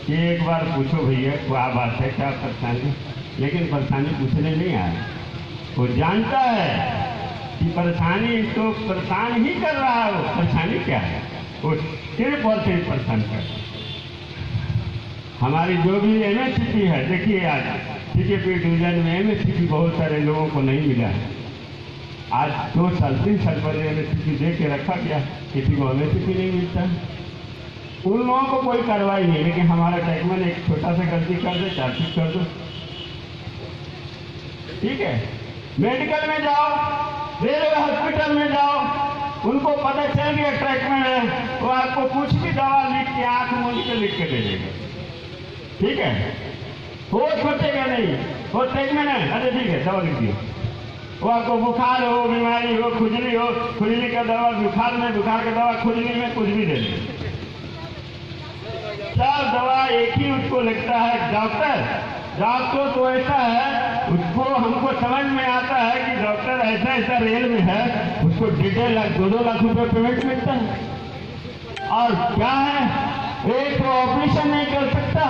कि एक बार पूछो भैया क्या बात है, क्या परेशानी। लेकिन परेशानी पूछने नहीं आया। वो जानता है कि परेशानी तो परेशान ही कर रहा है। वो परेशानी क्या है, वो सिर्फ और सिर्फ परेशान कर। हमारी जो भी एमएससीपी है, देखिए आज सीकेपी डिवीजन में एमएससीपी बहुत सारे लोगों को नहीं मिला है। आज 2 साल 3 साल पहले एमएससीपी दे के रखा गया, किसी को एमएससीपी नहीं मिलता। उन लोगों को कोई कार्रवाई नहीं, लेकिन हमारा टैक्समैन एक छोटा सा गलती कर दे, चार्जशीट कर दो, ठीक है। मेडिकल में जाओ, रेलवे हॉस्पिटल में जाओ, उनको पता चल गया ट्रैकमैन है, वो आपको कुछ भी दवा लिख के आंख मूंद के लिख के दे देगा, ठीक है। वो सोचेगा नहीं, वो ट्रैकमैन है, अरे ठीक है दवा लिख दियो। वो आपको बुखार हो, बीमारी हो, खुजली हो, खुजली का दवा बुखार में, बुखार का दवा खुजली में, कुछ भी दे दे। सब दवा एक ही उसको लिखता है डॉक्टर। डॉक्टर तो ऐसा है, उसको हमको समझ में आता है कि डॉक्टर ऐसा ऐसा रेल में है, उसको 1.5 लाख 2-2 लाख रुपए पेमेंट मिलता है। और क्या है, एक तो ऑपरेशन नहीं कर सकता,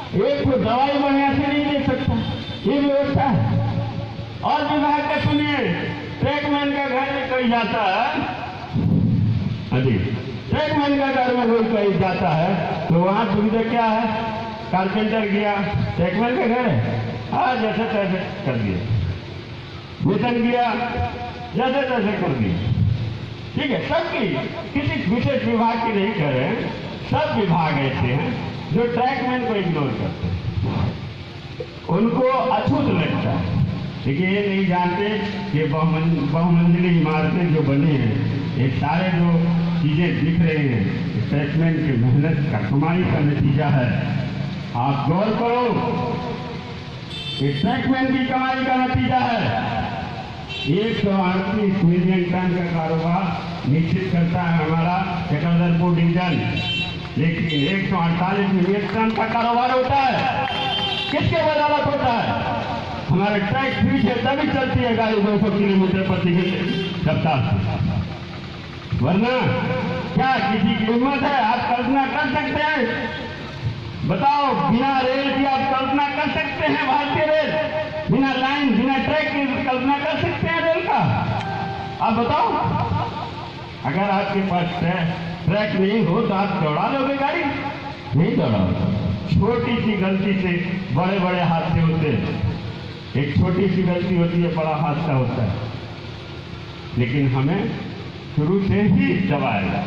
एक तो दवाई बढ़िया से नहीं दे सकता, ये व्यवस्था है। और विभाग का सुनिए, ट्रैकमैन का घर में कोई जाता है, अभी ट्रैकमैन का घर में कोई कहीं जाता है तो वहाँ सुविधा क्या है, कारपेंटर गया, ट्रैकमैन का घर है, हाँ जैसे तैसे कर दिया, वेतन गया जैसे तैसे कर दिया, ठीक है। सबकी किसी विशेष विभाग की नहीं कर रहे हैं, सब विभाग ऐसे हैं जो ट्रैकमैन को इग्नोर करते हैं, उनको अछूत लगता है। लेकिन ये नहीं जानते कि बहुमंजिली इमारतें जो बनी हैं, ये सारे जो चीज़ें दिख रही हैं, ट्रैकमैन की मेहनत का, कमाई का नतीजा है। आप गौर करो, ये ट्रैकमैन की कमाई का नतीजा है। 138 मिलियन टन का कारोबार निश्चित करता है हमारा चक्रधरपुर डिवीजन, लेकिन 148 मिलियन टन का कारोबार होता है। किसके बदौलत होता है? हमारे ट्रैक फ्री है, तभी चलती है गाड़ी 200 किलोमीटर प्रति घंटे सप्ताह से। वरना क्या किसी की हिम्मत है? आप कल्पना कर सकते हैं? बताओ, बिना रेल की आप कल्पना कर सकते हैं? भारतीय रेल बिना लाइन, बिना ट्रैक की कल्पना कर सकते हैं रेल का? आप बताओ, अगर आपके पास ट्रैक नहीं हो तो आप दौड़ा लोगे गाड़ी? नहीं दौड़ाओगे। छोटी सी गलती से बड़े बड़े हादसे होते हैं। एक छोटी सी गलती होती है, बड़ा हादसा होता है। लेकिन हमें शुरू से ही दबाया,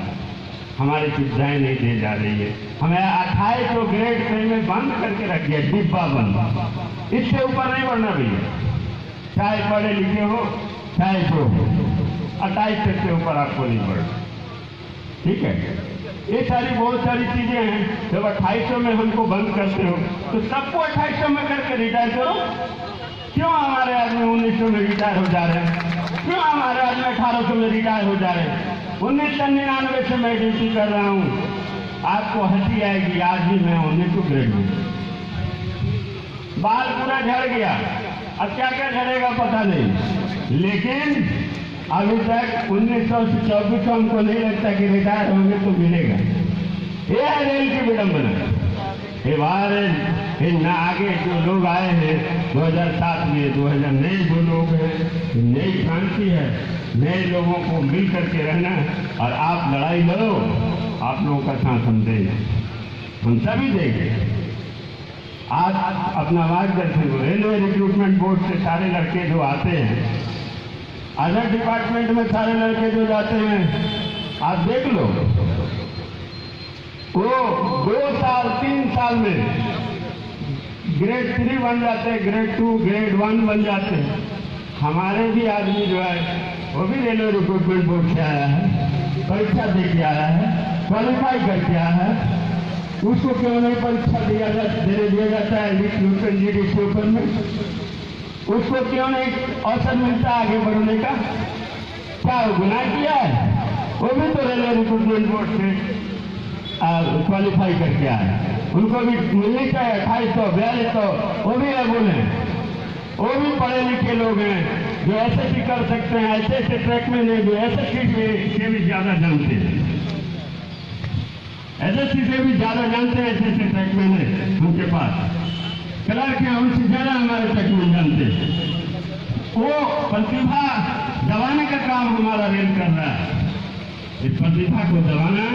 हमारी सुविधाएं नहीं दी जा रही है। हमें 2800 ग्रेड ट्रेन में बंद करके रख दिया, डिब्बा बंद। इससे ऊपर नहीं बढ़ना भैया, चाहे पढ़े लिखे हो चाहे जो हो, 28 से ऊपर आपको नहीं बढ़ना, ठीक है। ये सारी बहुत सारी चीजें हैं। जब 2800 में हमको बंद करते हो तो सबको 2800 में करके रिटायर करो। क्यों हमारे आदमी 1900 में रिटायर हो जा रहे हैं? क्यों हमारे आदमी 1800 में रिटायर हो जा रहे हैं? 1999 से मैं ड्यूटी कर रहा हूँ। आपको हंसी आएगी, आज भी मैं 19 ग्रेड में, बाल पूरा झड़ गया। अब क्या क्या झड़ेगा पता नहीं, लेकिन अभी तक 1900 से 2400 हमको नहीं लगता कि रिटायर होंगे तो मिलेगा। ये है रेल की विडंबना। ये बाहर न आगे जो लोग आए हैं 2007 में, 2000 नए जो लोग हैं, नई क्रांति है, नए लोगों को मिल करके रहना। और आप लड़ाई लड़ो, आप लोगों का साथ हम देंगे, हम सभी देंगे। आज अपना मार्गदर्शन, रेलवे रिक्रूटमेंट बोर्ड से सारे लड़के जो आते हैं, अदर डिपार्टमेंट में सारे लड़के जो जाते हैं, आप देख लो, वो 2 साल 3 साल में ग्रेड 3 बन जाते हैं, ग्रेड 2 ग्रेड 1 बन जाते हैं। हमारे भी आदमी जो है वो भी रेलवे रिक्रूटमेंट बोर्ड से आया है, परीक्षा दे के आया है, क्वालिफाई करके आया है। उसको क्यों नहीं परीक्षा दिया जाता है लेफ्टिनेंट के ऊपर में? उसको क्यों नहीं अवसर मिलता आगे बढ़ने का? क्या गुनाह किया है? वो भी तो रेलवे रिक्रूटमेंट बोर्ड से क्वालिफाई करके आए, उनको भी मिलनी चाहिए 2800 4200। वो भी है बोले, वो भी पढ़े लिखे लोग हैं जो ऐसे भी कर सकते हैं, ऐसे ऐसे ट्रैक में नहीं, जो एसएससी से भी ज्यादा जानते हैं, एसएससी से भी ज्यादा जानते हैं, ऐसे ऐसे ट्रैक में नहीं उनके पास क्लर्क है, उनसे ज्यादा हमारे ट्रैक में जानते हैं। वो प्रतिभा दबाने का काम हमारा रेल कर रहा है। इस प्रतिभा को दबाना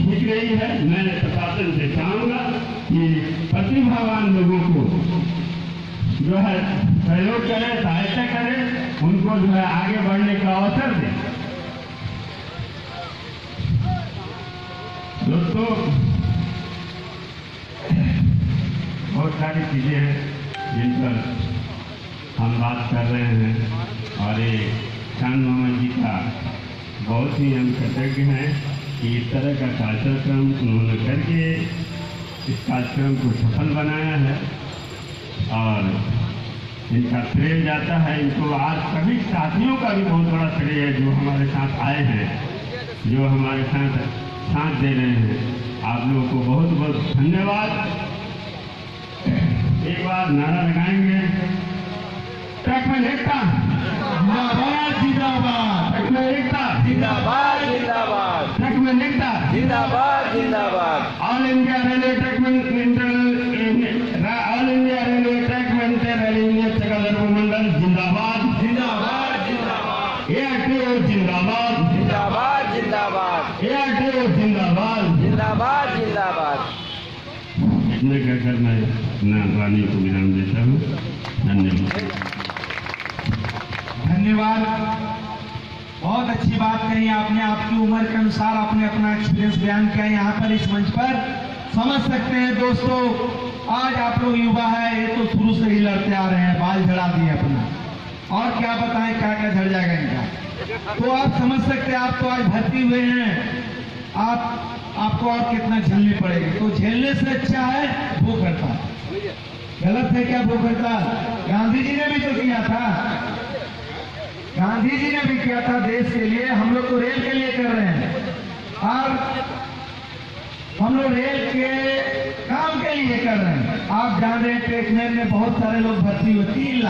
ठीक नहीं है। मैं प्रशासन से चाहूंगा कि प्रतिभावान लोगों को जो है सहयोग करें, सहायता करें, उनको जो है आगे बढ़ने का अवसर दें। दोस्तों, बहुत सारी चीजें हैं जिन पर हम बात कर रहे हैं, और ये चांद मोहम्मद जी का बहुत ही हम कृतज्ञ हैं कि इस तरह का कार्यक्रम उन्होंने करके इस कार्यक्रम को सफल बनाया है, और इनका श्रेय जाता है इनको। आज सभी साथियों का भी बहुत बड़ा श्रेय है जो हमारे साथ आए हैं, जो हमारे साथ दे रहे हैं। आप लोगों को बहुत बहुत धन्यवाद। एक बार नारा लगाएंगे, ट्रक में एकता जिंदाबाद जिंदाबाद, ट्रक में एकता जिंदाबाद जिंदाबाद, ट्रक में एकता जिंदाबाद जिंदाबाद। All India railway track all India railway track railway सकल मंडल जिंदाबाद जिंदाबाद जिंदाबाद, एआरटीओ जिंदाबाद जिंदाबाद जिंदाबाद, एआरटीओ जिंदाबाद जिंदाबाद जिंदाबाद। इतने कहकर मैं अपना वाणी को विराम देता हूँ। धन्यवाद। धन्यवाद। बहुत अच्छी बात कही आपने, आपकी उम्र के अनुसार आपने अपना एक्सपीरियंस बयान किया यहाँ पर इस मंच पर। समझ सकते हैं दोस्तों, आज आप लोग युवा है, ये तो शुरू से ही लड़ते आ रहे हैं, बाल झड़ा दिए अपना, और क्या बताएं क्या क्या झड़ जाएगा इनका। तो आप समझ सकते हैं, आप तो आज भर्ती हुए हैं, आपको और कितना झेलनी पड़ेगी। तो झेलने से अच्छा है भूख हड़ताल। गलत है क्या भूख हड़ताल? गांधी जी ने भी तो किया था, गांधी जी ने भी किया था देश के लिए। हम लोग तो रेल के लिए कर रहे हैं, और हम लोग रेल के काम के लिए कर रहे हैं। आप जान रहे हैं ट्रेकमैन में बहुत सारे लोग भर्ती हुए, 3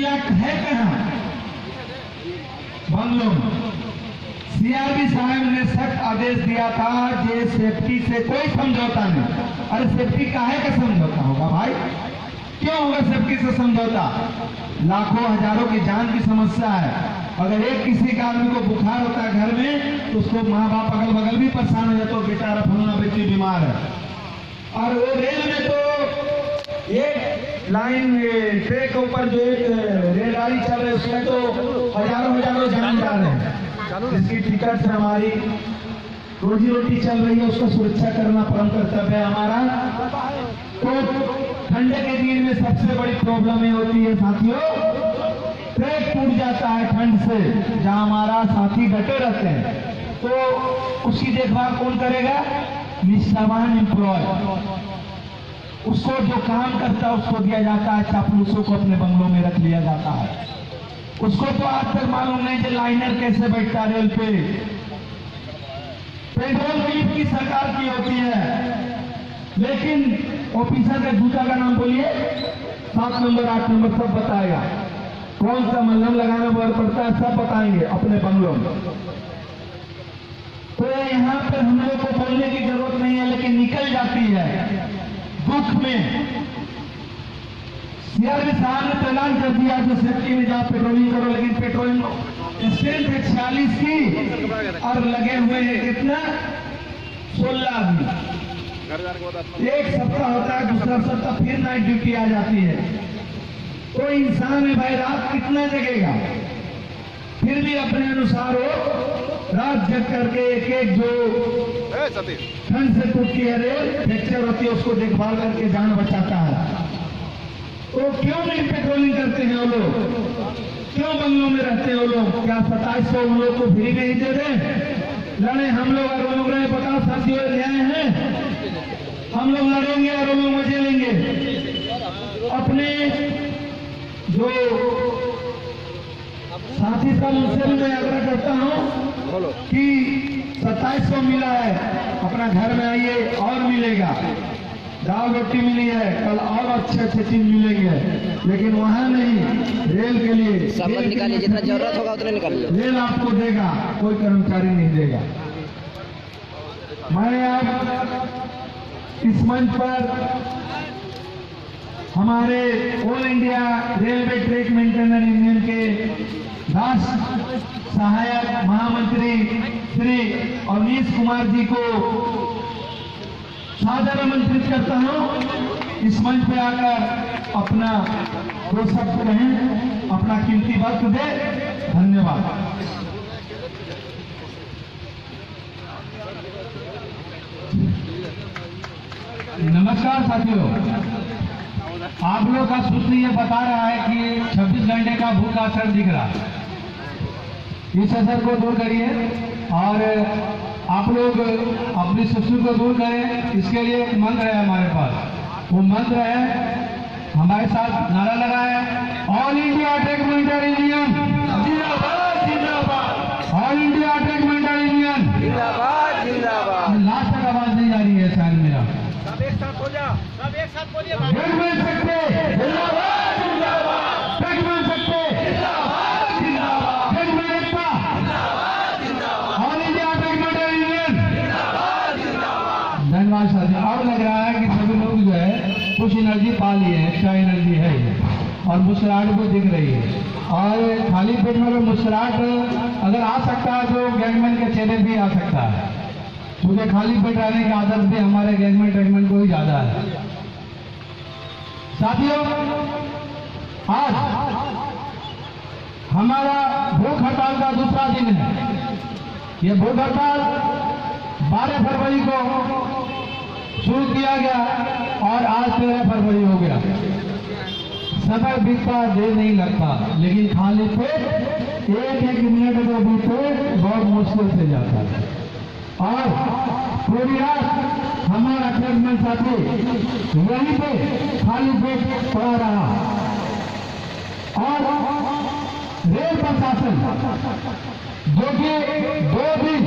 लाख है कहाँ? बंगलों में। सीआरपी साहब ने सख्त आदेश दिया था कि सेफ्टी से कोई समझौता नहीं। अरे सेफ्टी काहे का समझौता होगा भाई? क्यों होगा सेफ्टी से समझौता? लाखों हजारों की जान की समस्या है। अगर एक किसी का आदमी को बुखार होता है घर में, तो उसको माँ बाप अगल बगल भी परेशान हो जाते, बेचारा फलाना बेटी बीमार है। और वो रेल में तो एक लाइन ट्रैक के ऊपर जो एक रेलगाड़ी चल रही है, उसमें तो हजारों जान जा रहे हैं, जिसकी टिकट से हमारी रोजी रोटी चल रही है, उसका सुरक्षा करना परम कर्तव्य है हमारा। तो ठंडे के दिन में सबसे बड़ी प्रॉब्लम ये होती है साथियों, ट्रैक टूट जाता है ठंड से, जहां हमारा साथी डटे रहते हैं, तो उसकी देखभाल कौन करेगा? निष्ठावान एम्प्लॉय। उसको जो काम करता है उसको दिया जाता है, चापलूसों को अपने बंगलों में रख लिया जाता है। उसको तो आज तक मालूम नहीं कि लाइनर कैसे बैठता रेल पे। पेट्रोल लीड की सरकार की होती है, लेकिन ऑफिसर के जूता का नाम बोलिए, 7 नंबर 8 नंबर सब बताएगा, कौन सा मलहम लगाना पड़ता है सब बताएंगे अपने बंगलों में। तो यहाँ पर हम लोग को बोलने की जरूरत नहीं है, लेकिन निकल जाती है दुख में। सीआरपी साहब ने ऐलान कर दिया जो सेफ्टी में जाओ पेट्रोलिंग करो, लेकिन पेट्रोलिंग स्ट्रेंथ है 46 की और लगे हुए हैं कितना 16 आदमी। एक सप्ताह होता है, दूसरा सप्ताह फिर नाइट ड्यूटी आ जाती है। तो इंसान है भाई, रात कितना जगेगा, फिर भी अपने अनुसार वो रात जग करके एक एक जो ठंड से टूटती है रेल फ्रैक्चर होती है उसको देखभाल करके जान बचाता है। तो क्यों नहीं पेट्रोलिंग करते हैं वो लोग, क्यों बंगलों में रहते हैं वो लोग? क्या 2700 उन लोग को फ्री नहीं दे दें? लड़े हम लोग और वो लोग रहे, बताओ साथियों न्याय है? हम लोग लड़ेंगे और वो लोग मजे लेंगे। अपने जो साथी साहब उनसे भी मैं आग्रह करता हूं कि 2700 मिला है, अपना घर में आइए और मिलेगा। दाल रोटी मिली है, कल और अच्छे अच्छे चीज मिलेंगे, लेकिन वहां नहीं। रेल के लिए सब मत निकालिए, जितना जरूरत होगा उतना निकालिए। रेल आपको देगा, कोई कर्मचारी नहीं देगा। मैं अब इस मंच पर हमारे all India railway track maintenance union के राष्ट्र सहायक महामंत्री श्री अवनीश कुमार जी को सादर आमंत्रित करता हूं इस मंच पे आकर अपना 2 शब्द कहें, अपना कीमती वक्त दे। धन्यवाद। नमस्कार साथियों, आप लोग का सूत्र ये बता रहा है कि 26 घंटे का भूख का असर दिख रहा है। इस असर को दूर करिए और आप लोग अपनी सुस्ती को दूर करें। इसके लिए एक मंत्र है हमारे पास, वो मंत्र है, हमारे साथ नारा लगाए, all India track maintenance union जिंदाबाद जिंदाबाद, all India track maintenance union जिंदाबाद जिंदाबाद। लास्ट तक आवाज नहीं जा रही है शायद मेरा। सब एक साथ हो जाओ, सब एक साथ बोलिए। ट्रैक मिल सकते जिंदाबाद जिंदाबाद, ट्रैक मिल सकते जिंदाबाद जिंदाबाद, ट्रैक में एकता, जिंदाबाद जिंदाबाद, all India track maintenance union. जिंदाबाद जिंदाबाद। धन्यवाद साथियों। अब लग रहा है कि सभी लोग जो है कुछ एनर्जी पा लिए हैं, एक्स्ट्रा एनर्जी है और मुस्कुराहट भी दिख रही है। और खाली पेट में अगर मुस्कुराहट अगर आ सकता है तो गैंगमैन के चेहरे भी आ सकता है, क्योंकि खाली पेट रहने की आदत भी हमारे गैंगमैन को ही ज्यादा है। साथियों, आज हमारा भूख हड़ताल का दूसरा दिन है। ये भूख हड़ताल 12 फरवरी को शुरू किया गया और आज 13 फरवरी हो गया। समय बीतता देर नहीं लगता, लेकिन खाली पेट एक मिनट को बीते बहुत मुश्किल से जाता है। और पूरी रात हमारा ट्रेडमैन साथी वहीं पे खाली पेट पड़ा रहा और रेल प्रशासन जो कि 2 दिन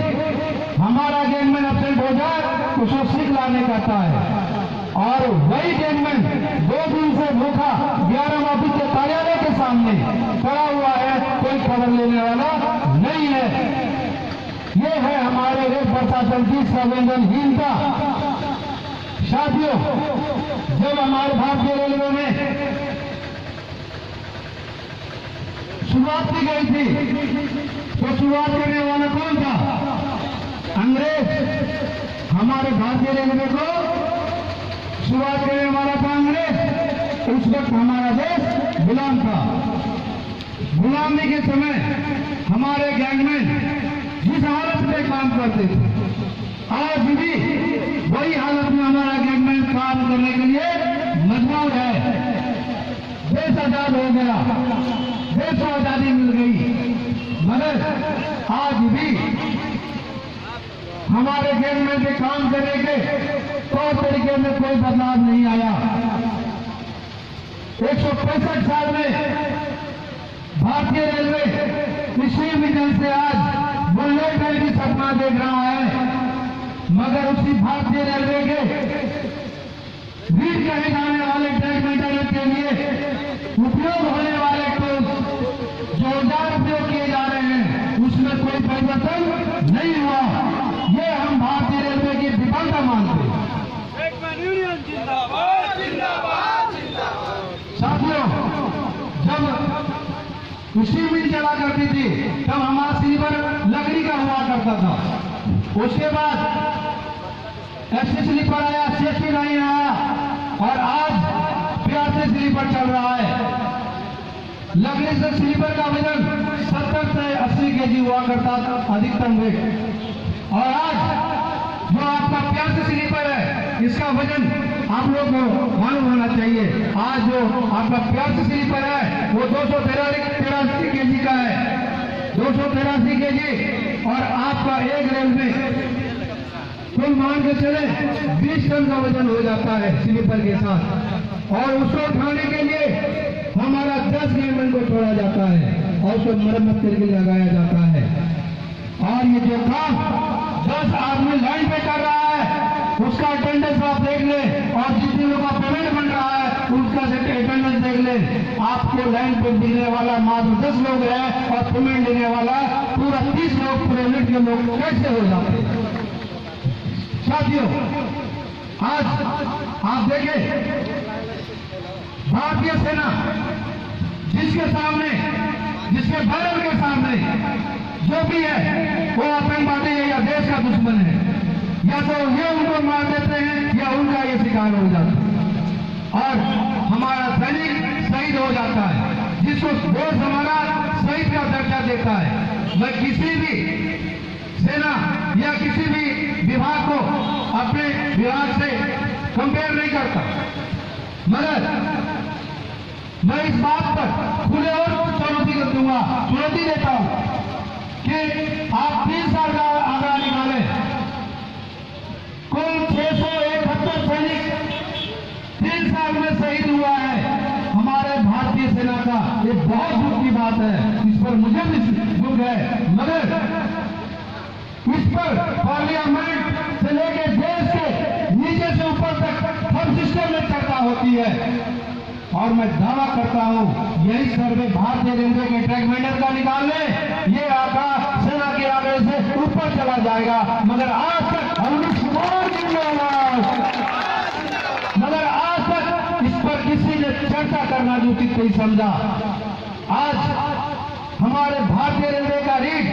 हमारा गैंगमैन अपसेंट हो जाए उसको सीख लाने कहता है, और वही गैंगमैन 2 दिन से भूखा 11 ऑफिस के कार्यालय के सामने खड़ा हुआ है, कोई खबर लेने वाला नहीं है। ये है हमारे रेल प्रशासन की संवेदनहीनता। साथियों, जब हमारे भारतीय रेलवे में शुरुआत की गई थी तो शुरुआत करने वाला कौन था? अंग्रेज। हमारे भारतीय रेलवे को शुरुआत करने वाला था अंग्रेज। उस वक्त हमारा देश गुलाम था। गुलामी के समय हमारे गैंगमैन जिस हालत में काम करते थे, आज भी वही हालत में हमारा गैंगमैन काम करने के लिए मजबूर है। देश आजाद हो गया, देश को आजादी मिल गई, मगर आज भी हमारे गैंगमैन के काम करने के तौर तरीके में कोई बदलाव नहीं आया। 165 साल में भारतीय रेलवे इसी विजन से आज बुलेट ट्रेन की सपना देख रहा है, मगर उसी भारतीय रेलवे के रीढ़ कहे जाने वाले ट्रैक मेंटेनेंस के लिए उपयोग होने वाले टूल्स जो औजार उपयोग किए जा रहे हैं उसमें कोई परिवर्तन नहीं हुआ। ये हम भारतीय रेलवे की विफलता मानते हैं। साथियों, जब स्टील मिल चला करती थी तब हमारा स्लीपर लकड़ी का हुआ करता था। उसके बाद एसटी स्लीपर आया, सेफ्टी लाइन आया और आज प्यार से स्लीपर चल रहा है। लकड़ी से स्लीपर का वजन 70 से 80 केजी हुआ करता था अधिकतम वेट, और आज जो आपका प्यार से स्लीपर है इसका वजन आप लोग को मालूम होना चाहिए। आज जो आपका प्यार से स्लीपर है वो 283 केजी का है, 283 केजी, और आपका एक रेल में कुल मान के चले 20 टन का वजन हो जाता है स्लीपर के साथ, और उसको उठाने के लिए हमारा 10 गेंदमैन को छोड़ा जाता है और उसको मरम्मत करके लगाया जाता है। और ये जो काम 10 आदमी लाइन पे कर रहा है उसका अटेंडेंस आप देख ले, और जितने लोगों का पेमेंट बन रहा है उसका अटेंडेंस देख ले। आपको लाइन पे दिखने वाला मात्र 10 लोग है और पेमेंट देने वाला पूरा 30 लोग प्राइवेट के लोग कैसे हो जाते हैं। साथियों, आज आप देखें भारतीय सेना जिसके सामने, जिसके बैरल के सामने जो भी है वो आतंकवादी है या देश का दुश्मन है, या तो ये उनको मार देते हैं या उनका ये शिकार हो जाता है और हमारा सैनिक शहीद हो जाता है, जिसको देश हमारा शहीद का दर्जा देता है। मैं किसी भी सेना या किसी भी विभाग को अपने विभाग से कंपेयर नहीं करता, मगर मैं इस बात पर खुले और चुनौती दूंगा, चुनौती देता हूं कि आप 3 साल का आंकड़ा निकाले, कुल 671 सैनिक 3 साल में शहीद हुआ है हमारे भारतीय सेना का। ये बहुत दुख की बात है, इस पर मुझे भी दुख है, मगर इस पर पार्लियामेंट से लेकर देश के नीचे से ऊपर तक हर सिस्टम में चर्चा होती है। और मैं दावा करता हूं यही सर्वे भारतीय रेलवे के ट्रैक मेंटेनेंस का निकाल ले, ये आंकड़ा सेना के आंकड़े से ऊपर चला जाएगा। मगर आज तक मगर आज तक इस पर किसी ने चर्चा करना जो उचित नहीं समझा। आज हमारे भारतीय रेलवे का रीढ़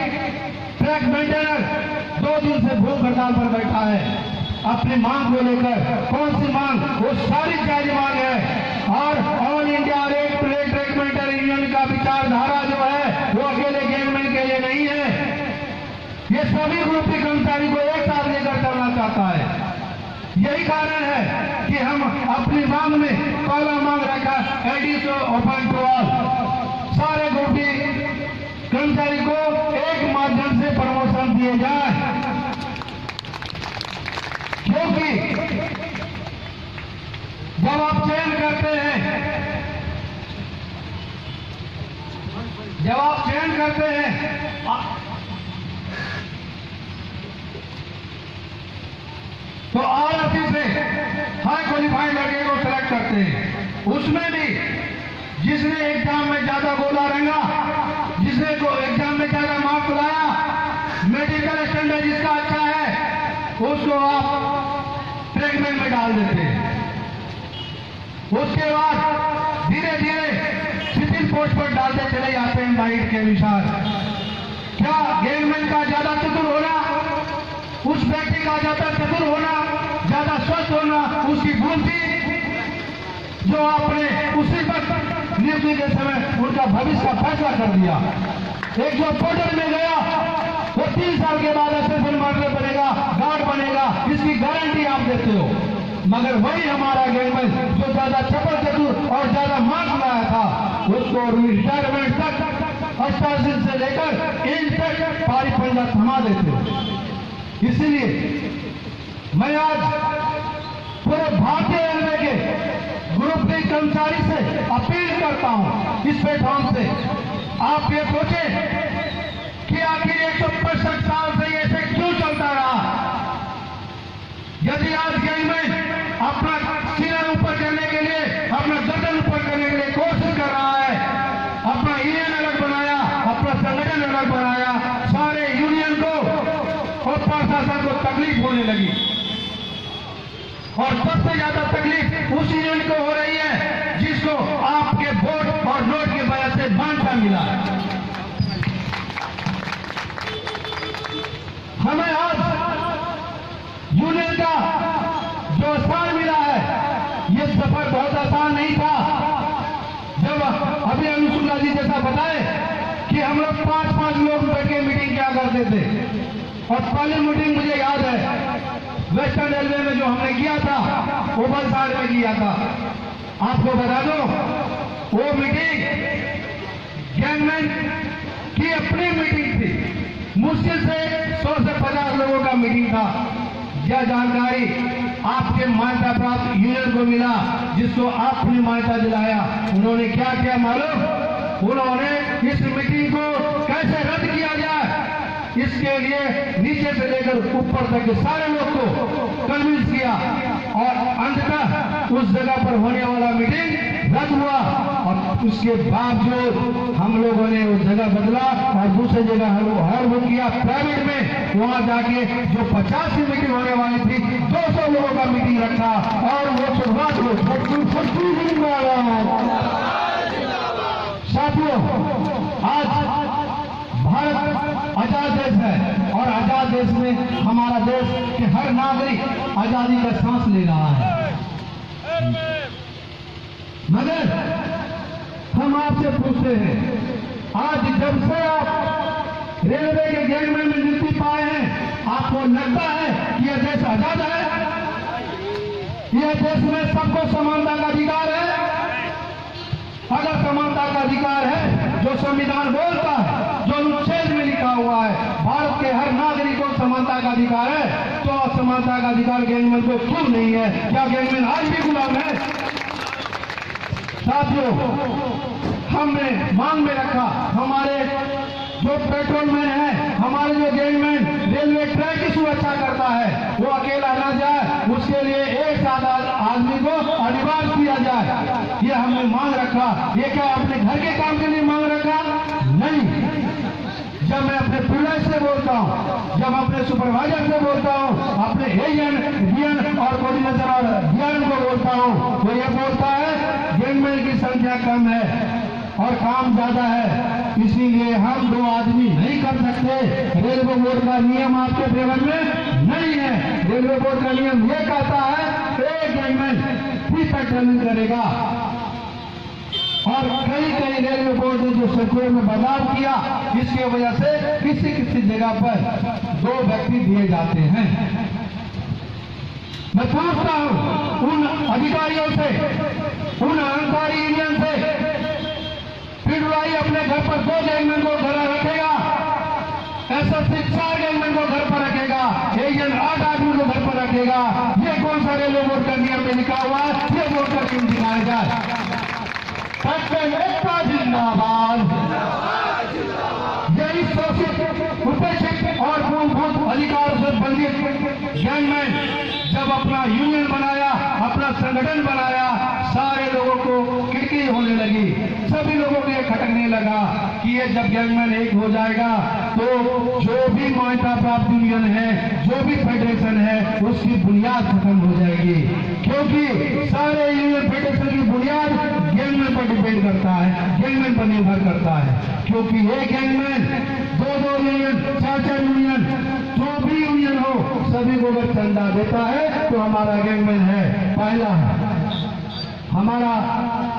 ट्रैक मेंटेनर 2 दिन से भूख हड़ताल पर बैठा है अपनी मांग को लेकर। कौन सी मांग? वो सारी जायज मांग है, और all India track maintainer union का विचारधारा जो है वो अकेले गेंदमैन के लिए नहीं है, ये सभी ग्रुप के कर्मचारी को एक साथ लेकर चलना चाहता है। यही कारण है कि हम अपनी मांग में पहला मांग रखा एडिशनल ओपन टू ऑल, सारे ग्रुप के कर्मचारी को एक माध्यम से प्रमोशन दिए जाए, क्योंकि जब आप चयन करते हैं तो आरएफसी से हाई क्वालिफाइड लड़के को सिलेक्ट करते हैं। उसमें भी जिसने एग्जाम में ज्यादा गोला रंगा, जिसने एग्जाम में ज्यादा मार्क्स लाया, मेडिकल स्टैंडर्ड जिसका अच्छा है उसको आप ट्रेकमैन में डाल देते हैं। उसके बाद धीरे धीरे शिथिल पोस्ट पर डालते चले जाते हैं मेरिट के अनुसार। क्या गेंदमैन का ज्यादा चतुर होना, उस व्यक्ति का ज्यादा चतुर होना, ज्यादा स्वस्थ होना उसकी भूल थी जो आपने उसी वक्त नियुक्ति के समय उनका भविष्य का फैसला कर दिया। एक जो बॉर्डर में गया वो 3 साल के बाद एसएसएल मास्टर बनेगा, गार्ड बनेगा, इसकी गारंटी आप देते हो, मगर वही हमारा गेंदमैन जो ज्यादा चपल चतुर और ज्यादा मार्क्स लाया था उसको रिटायरमेंट तक 88 से लेकर इन तक पारी पंजा थमा देते हो। इसीलिए मैं आज पूरे भारतीय रेलवे के ग्रुप के कर्मचारी से अपील करता हूं इस प्लेटफॉर्म से, आप ये सोचें कि आखिर 165 साल से ऐसे क्यों चलता रहा। यदि आज गैंगमैन अपना सीना ऊपर करने के लिए, अपना गर्दन ऊपर करने के लिए कोशिश कर रहा है, अपना यूनियन अलग बनाया, अपना संगठन अलग बनाया, सारे यूनियन को और प्रशासन को तकलीफ होने लगी। और सबसे ज्यादा तकलीफ उस यूनियन को हो रही है जिसको आपके वोट और नोट की वजह से बांटा मिला है। हमें आज यूनियन का जो स्थान मिला है, ये सफर बहुत आसान नहीं था। जब अभी अनुसुल्ला जी जैसा बताए कि हम लोग 5-5 लोग बैठ के मीटिंग किया करते थे, और पहली मीटिंग मुझे याद है वेस्टर्न रेलवे में जो हमने किया था, ओबल साइड में किया था। आपको बता दो, वो मीटिंग गैंगमैन की अपनी मीटिंग थी। मुश्किल से 100 से 50 लोगों का मीटिंग था। यह जानकारी आपके मान्यता प्राप्त यूनियन को मिला, जिसको आपने मान्यता दिलाया। उन्होंने क्या किया मालूम? उन्होंने इस मीटिंग को कैसे रद्द किया जाए, इसके लिए नीचे से लेकर ऊपर तक के सारे लोग को कन्विंस किया, और अंततः उस जगह पर होने वाला मीटिंग रद्द हुआ। और उसके बावजूद हम लोगों ने उस जगह बदला और दूसरी जगह हर वो किया प्राइवेट में। वहां जाके जो 50 की मीटिंग होने वाली थी, 200 लोगों का मीटिंग रखा, और वो शुरुआत हुई। साथियों, आज भारत आजाद देश है, और आजाद देश में हमारा देश के हर नागरिक आजादी का सांस ले रहा है। मगर हम आपसे पूछते हैं, आज जब से आप रेलवे के गैंगमैन में नियुक्ति पाए हैं, आपको लगता है कि यह देश आजाद है? यह देश में सबको समानता का अधिकार है? अगर समानता का अधिकार है, जो संविधान बोलता है, जो अनुच्छेद में लिखा हुआ है, भारत के हर नागरिक को समानता का अधिकार है, तो असमानता का अधिकार गैंगमैन को क्यों नहीं है? क्या गैंगमैन आज भी गुलाम है? साथियों, हमने मांग में रखा, हमारे जो पेट्रोलमैन है, हमारे जो गैंगमैन रेलवे ट्रैक की सुरक्षा करता है, वो अकेला न जाए, उसके लिए एक साथ आदमी को अनिवार्य किया जाए। ये हमने मांग रखा। ये क्या अपने घर के काम के लिए मांग रखा? नहीं। जब मैं अपने पिल्लर से बोलता हूँ, जब अपने सुपरवाइजर से बोलता हूँ, अपने एएन और कोऑर्डिनेटर और डीएन को बोलता हूँ, तो ये बोलता है गैंगमैन की संख्या कम है और काम ज्यादा है, इसीलिए हम 2 आदमी नहीं कर सकते। रेलवे बोर्ड का नियम आपके फेवर में नहीं है। रेलवे बोर्ड का नियम ये कहता है एक गैंगमैन भी पेट्रोलिंग करेगा, और कई रेलवे बोर्ड ने जो सर्कुलर में बदलाव किया, इसकी वजह से किसी जगह पर 2 व्यक्ति दिए जाते हैं। मैं पूछता हूं उन अधिकारियों से, उन अहंकारी यूनियन से, पिडवाई अपने घर पर 2 गैंगमैन को घर रखेगा, एसएससी 4 गैंगमैन को घर पर रखेगा, एएन 8 आदमी को घर पर रखेगा। ये कौन सा रेलवे बोर्ड का नियम में लिखा हुआ है? ये बोर्ड का नियम दिखाया जाए। एकता जिंदाबाद। यही शोषित, उपेक्षित और मूलभूत अधिकार से वंचित गैंगमैन जब अपना यूनियन बनाया, अपना संगठन बनाया, सारे लोगों को किरकिरी होने लगी। सभी लोगों को ये खटकने लगा कि ये जब गैंगमैन एक हो जाएगा तो जो भी मान्यता प्राप्त यूनियन है, जो भी फेडरेशन है, उसकी बुनियाद खत्म हो जाएगी। क्योंकि सारे यूनियन फेडरेशन की बुनियाद गैंगमैन पर डिपेंड करता है, गैंगमैन पर निर्भर करता है। क्योंकि एक गैंगमैन 2-2 यूनियन, 4-4 यूनियन, जो भी यूनियन हो, सभी को अगर चंदा देता है तो हमारा गैंगमैन है। पहला हमारा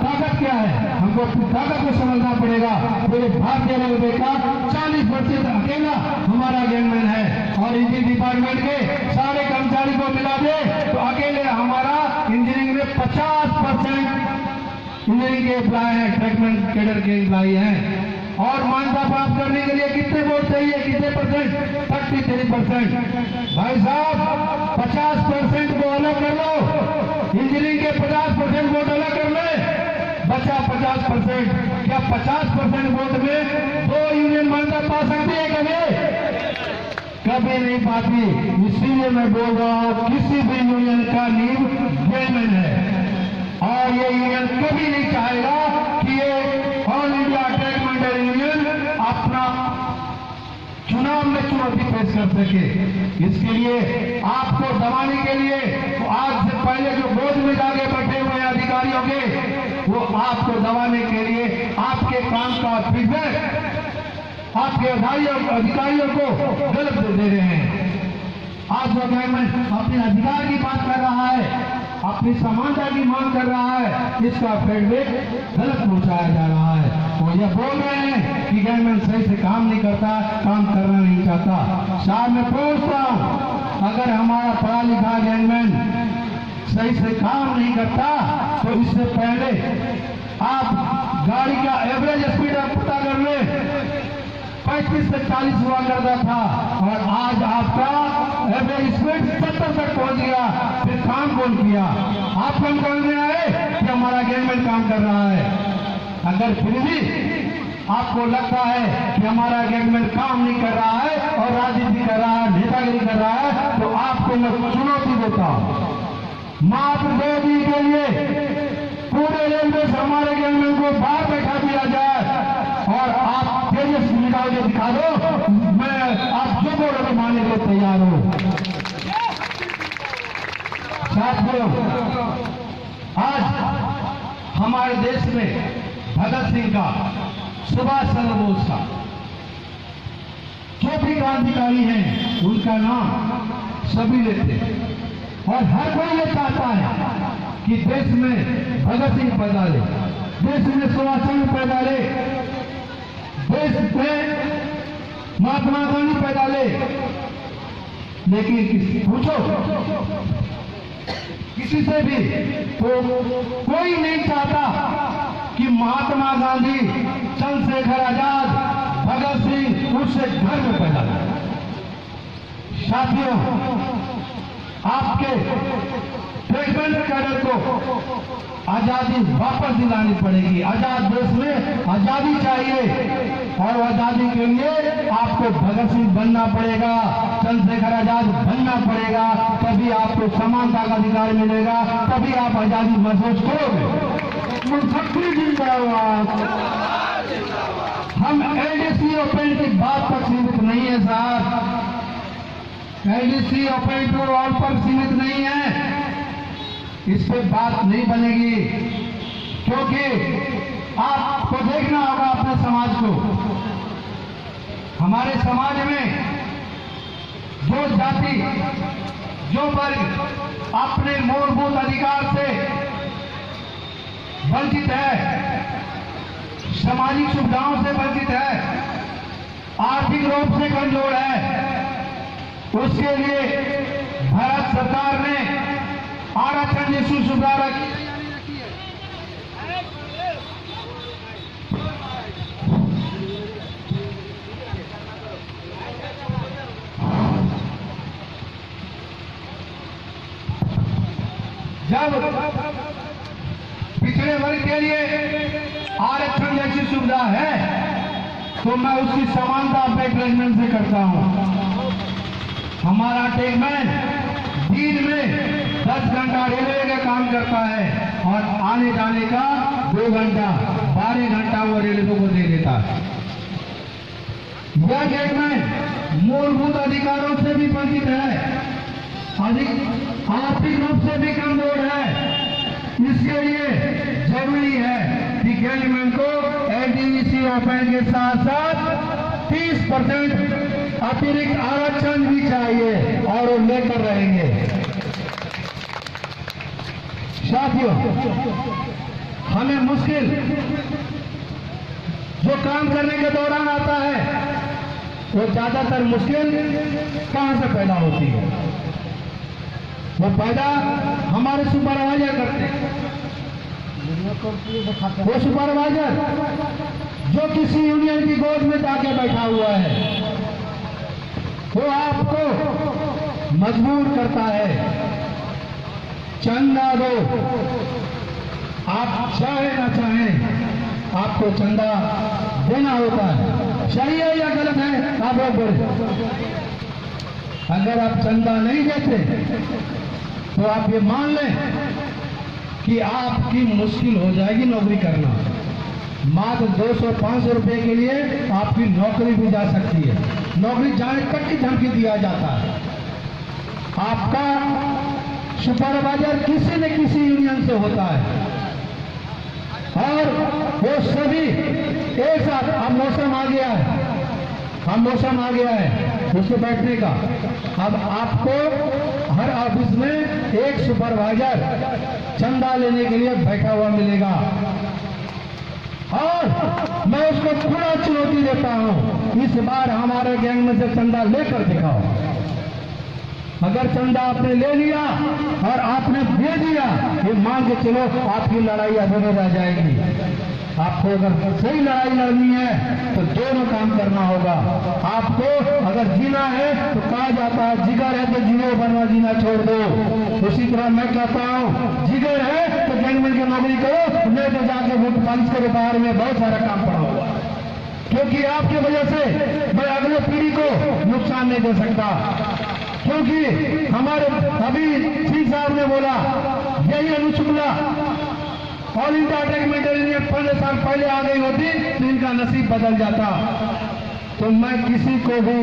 ताकत क्या है, हमको ताकत को समझना पड़ेगा। पूरे भारतीय रेलवे का 40% अकेला हमारा गैंगमैन है, और इंजीनियरिंग डिपार्टमेंट के सारे कर्मचारी को मिला दे तो अकेले हमारा इंजीनियरिंग में 50% इंजीनियरिंग के एम्प्लॉय हैं, ट्रैकमैन कैडर के एम्प्लॉय हैं। और मान्यता प्राप्त करने के लिए कितने वोट चाहिए, कितने परसेंट? 33%। भाई साहब, 50% को अलग कर लो, इंजीनियरिंग के 50% वोट अलग कर ले, बचा 50%। क्या 50% वोट में 2 यूनियन मान्यता पा सकती है? कभी नहीं पाती। इसीलिए मैं बोल रहा हूं, किसी भी यूनियन का नींव गेलमैन है, और ये यूनियन कभी नहीं चाहेगा कि ये ऑल इंडिया ट्रेड मंडल यूनियन अपना चुनाव में चुनौती पेश कर सके। इसके लिए आपको दबाने के लिए आज से पहले जो गोद में जाके बैठे हुए अधिकारियों के, वो आपको दबाने के लिए आपके काम का फीडबैक आपके अधिकारियों को गलत दे रहे हैं। आज जो गवर्नमेंट अपने अधिकार की बात कर रहा है, अपनी समानता की मांग कर रहा है, इसका फीडबैक गलत पहुंचाया जा रहा है। वो ये बोल रहे हैं कि गवर्नमेंट सही से काम नहीं करता, काम करना नहीं चाहता। साहब मैं पूछता हूं, अगर हमारा पढ़ा लिखा गवर्नमेंट सही से काम नहीं करता तो इससे पहले आप गाड़ी का एवरेज स्पीड आप पता कर ले, 35 से 40 हुआ करता था, और आज आपका एवरेज स्पीड 70 तक पहुंच गया। फिर काम कौन किया? आप काम करने आए कि हमारा गवर्नमेंट काम कर रहा है? अगर फिर भी आपको लगता है कि हमारा गवर्नमेंट काम नहीं कर रहा है और राजनीति कर रहा है, नेतागिरी कर रहा है, तो आपको मैं चुनौती देता हूं, मात्र 2 दिन के लिए पूरे रेलवे से हमारे गवर्नमेंट को बाहर बैठा दिया जाए और आप तेजस्वी निकाल के दिखा दो, मैं आप जो बोलो मानने के तैयार हूं। साथियों, आज हमारे देश में भगत सिंह का, सुभाष चंद्र बोस का, जो भी क्रांतिकारी हैं उनका नाम सभी लेते हैं, और हर कोई ये चाहता है कि देश में भगत सिंह पैदा ले, देश में सुभाष चंद्र पैदा ले, देश में महात्मा गांधी पैदा ले। लेकिन पूछो किसी से भी, तो कोई नहीं चाहता कि महात्मा गांधी, चंद्रशेखर आजाद, भगत सिंह उससे घर में पैदा ले। साथियों, आपके ट्रेडमेंट कैडर को आजादी वापस दिलानी पड़ेगी। आजाद देश में आजादी चाहिए, और आजादी के लिए आपको भगत सिंह बनना पड़ेगा, चंद्रशेखर आजाद बनना पड़ेगा, तभी आपको समानता का अधिकार मिलेगा, तभी आप आजादी महसूस करोगे। शक्ति जिंदाबाद। हम एलडीसी ओपन की बात पर सीमित नहीं है साहब, एलडीसी ओपन टू ऑल पर सीमित नहीं है, इस पे बात नहीं बनेगी, क्योंकि आपको देखना होगा अपने समाज को। हमारे समाज में जो जाति, जो वर्ग अपने मूलभूत अधिकार से वंचित है, सामाजिक सुविधाओं से वंचित है, आर्थिक रूप से कमजोर है, उसके लिए भारत सरकार ने आरक्षण जैसी सुविधा रखी है। जब पिछड़े वर्ग के लिए आरक्षण जैसी सुविधा है, तो मैं उसकी समानता अपने ट्रेडमैन से करता हूं। हमारा ट्रेडमैन दिन में 10 घंटा रेलवे का काम करता है, और आने जाने का 2 घंटा, 12 घंटा वो रेलवे को दे देता है। यह ट्रेडमैन मूलभूत अधिकारों से भी वंचित है, आर्थिक रूप से भी कमजोर है। इसके लिए जरूरी है कि गवर्नमेंट को एलडीसी ओपन के साथ साथ 30% अतिरिक्त आरक्षण भी चाहिए, और वो लेकर रहेंगे। साथियों, हमें मुश्किल जो काम करने के दौरान आता है, वो ज्यादातर मुश्किल कहां से पैदा होती है? वो पैदा हमारे सुपरवाइजर करते हैं। वो सुपरवाइजर जो किसी यूनियन की गोद में जाके बैठा हुआ है, वो आपको मजबूर करता है, चंदा दो, आप चाहे ना चाहें आपको चंदा देना होता है। सही है या गलत है आप लोग बोले? अगर आप चंदा नहीं देते तो आप ये मान लें कि आपकी मुश्किल हो जाएगी नौकरी करना। मात्र 200-500 रुपए के लिए आपकी नौकरी भी जा सकती है। नौकरी जाने तक की धमकी दिया जाता है। आपका सुपरवाइजर किसी न किसी यूनियन से होता है और वो सभी एक साथ। अब मौसम आ गया है, अब मौसम आ गया है उसको बैठने का। अब आपको हर ऑफिस में एक सुपरवाइजर चंदा लेने के लिए बैठा हुआ मिलेगा और मैं उसको पूरा चुनौती देता हूं, इस बार हमारे गैंग में से चंदा लेकर दिखाओ। अगर चंदा आपने ले लिया और आपने दे दिया, ये मान के चलो आपकी लड़ाई अधूरी रह जाएगी। आपको अगर सही लड़ाई लड़नी है तो दोनों काम करना होगा। आपको अगर जीना है तो कहा जाता है जिगर है तो जियो, बनवा जीना छोड़ दो। उसी तरह मैं कहता हूँ जिगर है तो गैंगमैन की नौकरी करो, नहीं तो जाके वोट पालिश करो। बाहर में बहुत सारा काम पड़ा हुआ, क्योंकि आपकी वजह से मैं अगले पीढ़ी को नुकसान नहीं दे सकता। क्योंकि हमारे अभी सिंह साहब ने बोला यही अनुशुक्ला ऑल इंडिया ट्रैक यूनियन 15 साल पहले आ गई होती तो इनका नसीब बदल जाता। तो मैं किसी को भी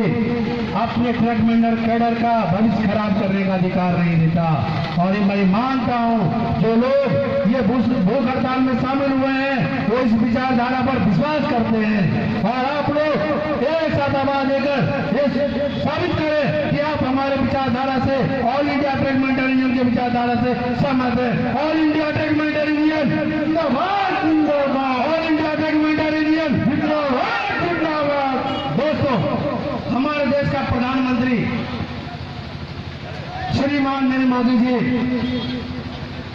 अपने ट्रक मेंबर कैडर का भविष्य खराब करने का अधिकार नहीं देता। और ये मैं मानता हूं जो लोग ये भूख हड़ताल में शामिल हुए हैं वो इस विचारधारा पर विश्वास करते हैं। और आप लोग एक साथ आवाज देकर ये साबित करें कि आप हमारे विचारधारा से, all India truck member union के विचारधारा से सहमत है। All India truck member union जिंदाबाद, जिंदाबाद। All India truck member union जिंदाबाद, जिंदाबाद। दोस्तों, हमारे देश का प्रधानमंत्री श्रीमान नरेंद्र मोदी जी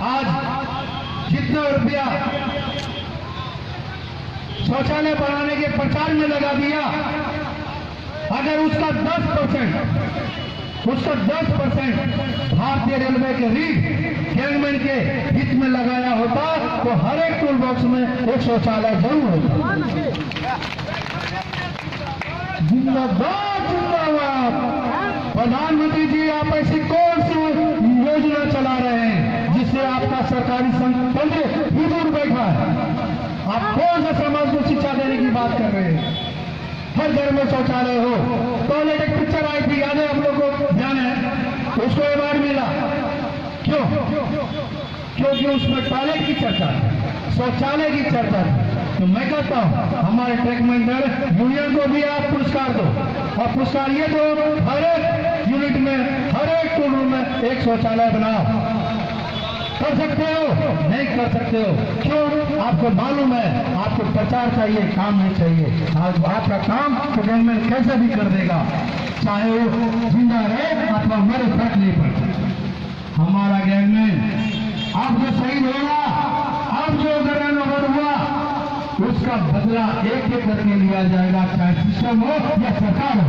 आज जितना रुपया शौचालय बनाने के प्रचार में लगा दिया, अगर उसका 10% भारतीय रेलवे के रीढ़ गैंगमैन के हित में लगाया होता तो हर एक टूल बॉक्स में एक शौचालय जरूर होता। जिंदाबाद, जिंदाबाद। प्रधानमंत्री जी आप ऐसी कौन सी योजना चला रहे हैं जिससे आपका सरकारी तंत्र ही दूर बैठा है? आप कौन सा समाज को शिक्षा देने की बात कर रहे हैं? हर घर में शौचालय हो। टॉयलेट एक पिक्चर आई थी, याद है आप लोग को? ध्यान है? उसको अवार्ड मिला। क्यों? क्योंकि उसमें टॉयलेट की चर्चा थी, शौचालय की चर्चा थी। तो मैं कहता हूं हमारे ट्रक मेंबर यूनियन को भी आप पुरस्कार दो, और पुरस्कार ये दो हर एक यूनिट में, हर एक टोल रूम में एक शौचालय बनाओ। कर सकते हो? नहीं कर सकते हो। क्यों? आपको मालूम है आपको प्रचार चाहिए, काम नहीं चाहिए। आज आपका काम तो गैंगमैन कैसे भी कर देगा, चाहे वो जिंदा रहे अथवा मरे, फर्क नहीं पड़ता। हमारा गैंगमैन अब जो शहीद होगा, अब जो गैंगमैन हुआ उसका बदला एक एक करके लिया जाएगा, चाहे सिस्टम हो या सरकार हो।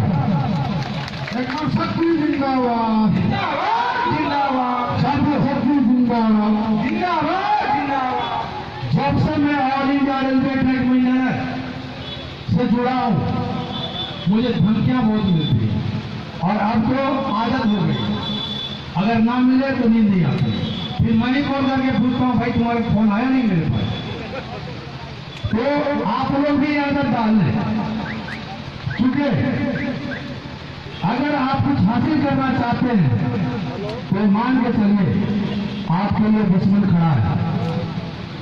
शक्ति जिंदाबाद, जिंदाबाद, जिंदाबाद। शक्ति जिंदाबाद, जिंदाबाद, जिंदाबाद। जब से मैं all India railway track union से जुड़ा हूं मुझे धमकियां बहुत मिलती है और अब तो आदत हो गई। अगर ना मिले तो नींद नहीं आती। फिर मैं ही कॉल करके पूछता हूं भाई तुम्हारा फोन आया नहीं मेरे पास? तो आप लोग भी आदत डाल लें, क्योंकि अगर आप कुछ हासिल करना चाहते हैं तो मान के चलिए आपके लिए दुश्मन खड़ा है।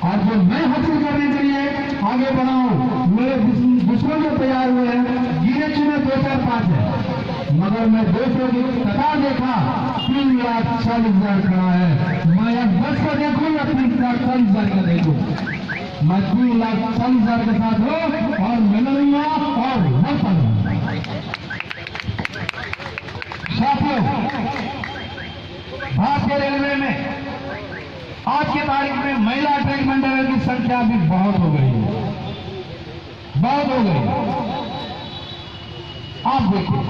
और जो मैं हासिल करने के लिए आगे बढ़ाऊं, मेरे दुश्मन जो तैयार हुए हैं गिने चुने 2, 4, 5 है, मगर मैं दोस्तों की कतार देखा 3,40,000 खड़ा है। मैं अब 10 का देखूं या 3,40,000 का देखूं? मैं 3,40,000 के साथ हूं और मिलूंगा और वफा। साथियों, भारतीय रेलवे में आज की तारीख में महिला ट्रैक मेंबर की संख्या भी बहुत हो गई है, बहुत हो गई। आप देखिए,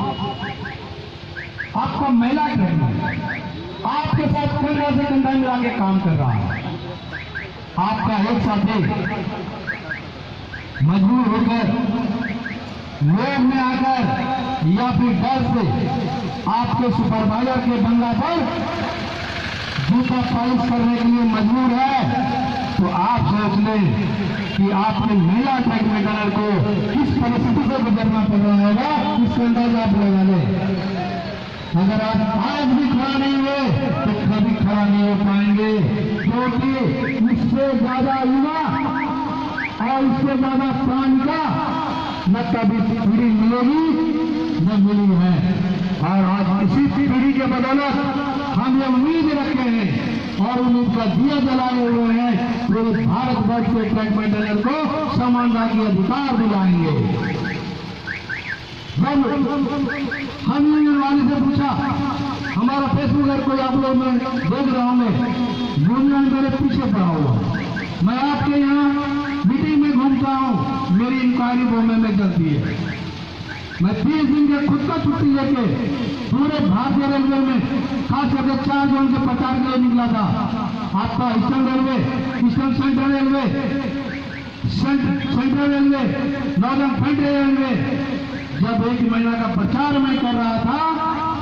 आपका महिला ट्रैक मेंबर आपके साथ कंधा से कंधा मिला के काम कर रहा है। आपका एक साथी मजबूर होकर लोभ में आकर या फिर डर से आपके सुपरवाइजर के बंगला पर जूता पॉलिश करने के लिए मजबूर है, तो आप सोच लें कि आपके महिला ट्रैक मेंटेनर को किस परिस्थिति से गुजरना पड़ रहा होगा, इसका अंदाजा आप लगा लें। अगर आप आज भी खड़ा नहीं हुए तो कभी खड़ा नहीं हो पाएंगे, क्योंकि इससे ज्यादा युवा और इससे ज्यादा प्राण का न कभी पीढ़ी मिलेगी न मिली है। और आज इसी पीढ़ी के बदौलत हम ये उम्मीद रखे हैं और उम्मीद का दिया जलाए हुए हैं, पूरे भारतवर्ष के ट्रैक मेंटेनर को समानता के अधिकार दिलाएंगे। हम यूनियन वाले से पूछा, हमारा फेसबुक कोई आप लोग मैं देख रहा हूं, यूनियन मेरे पीछे पड़ा हुआ, मैं आपके यहाँ मीटिंग में घूमता हूँ, मेरी इंक्वायरी बॉम्बे में चलती है। मैं 30 दिन के खुद का छुट्टी लेके पूरे भारतीय रेलवे में खास करके 4 जोन के प्रचार के लिए निकला था। आपका eastern railway, eastern central railway, central railway, northern frontier railway, जब 1 महीना का प्रचार मैं कर रहा था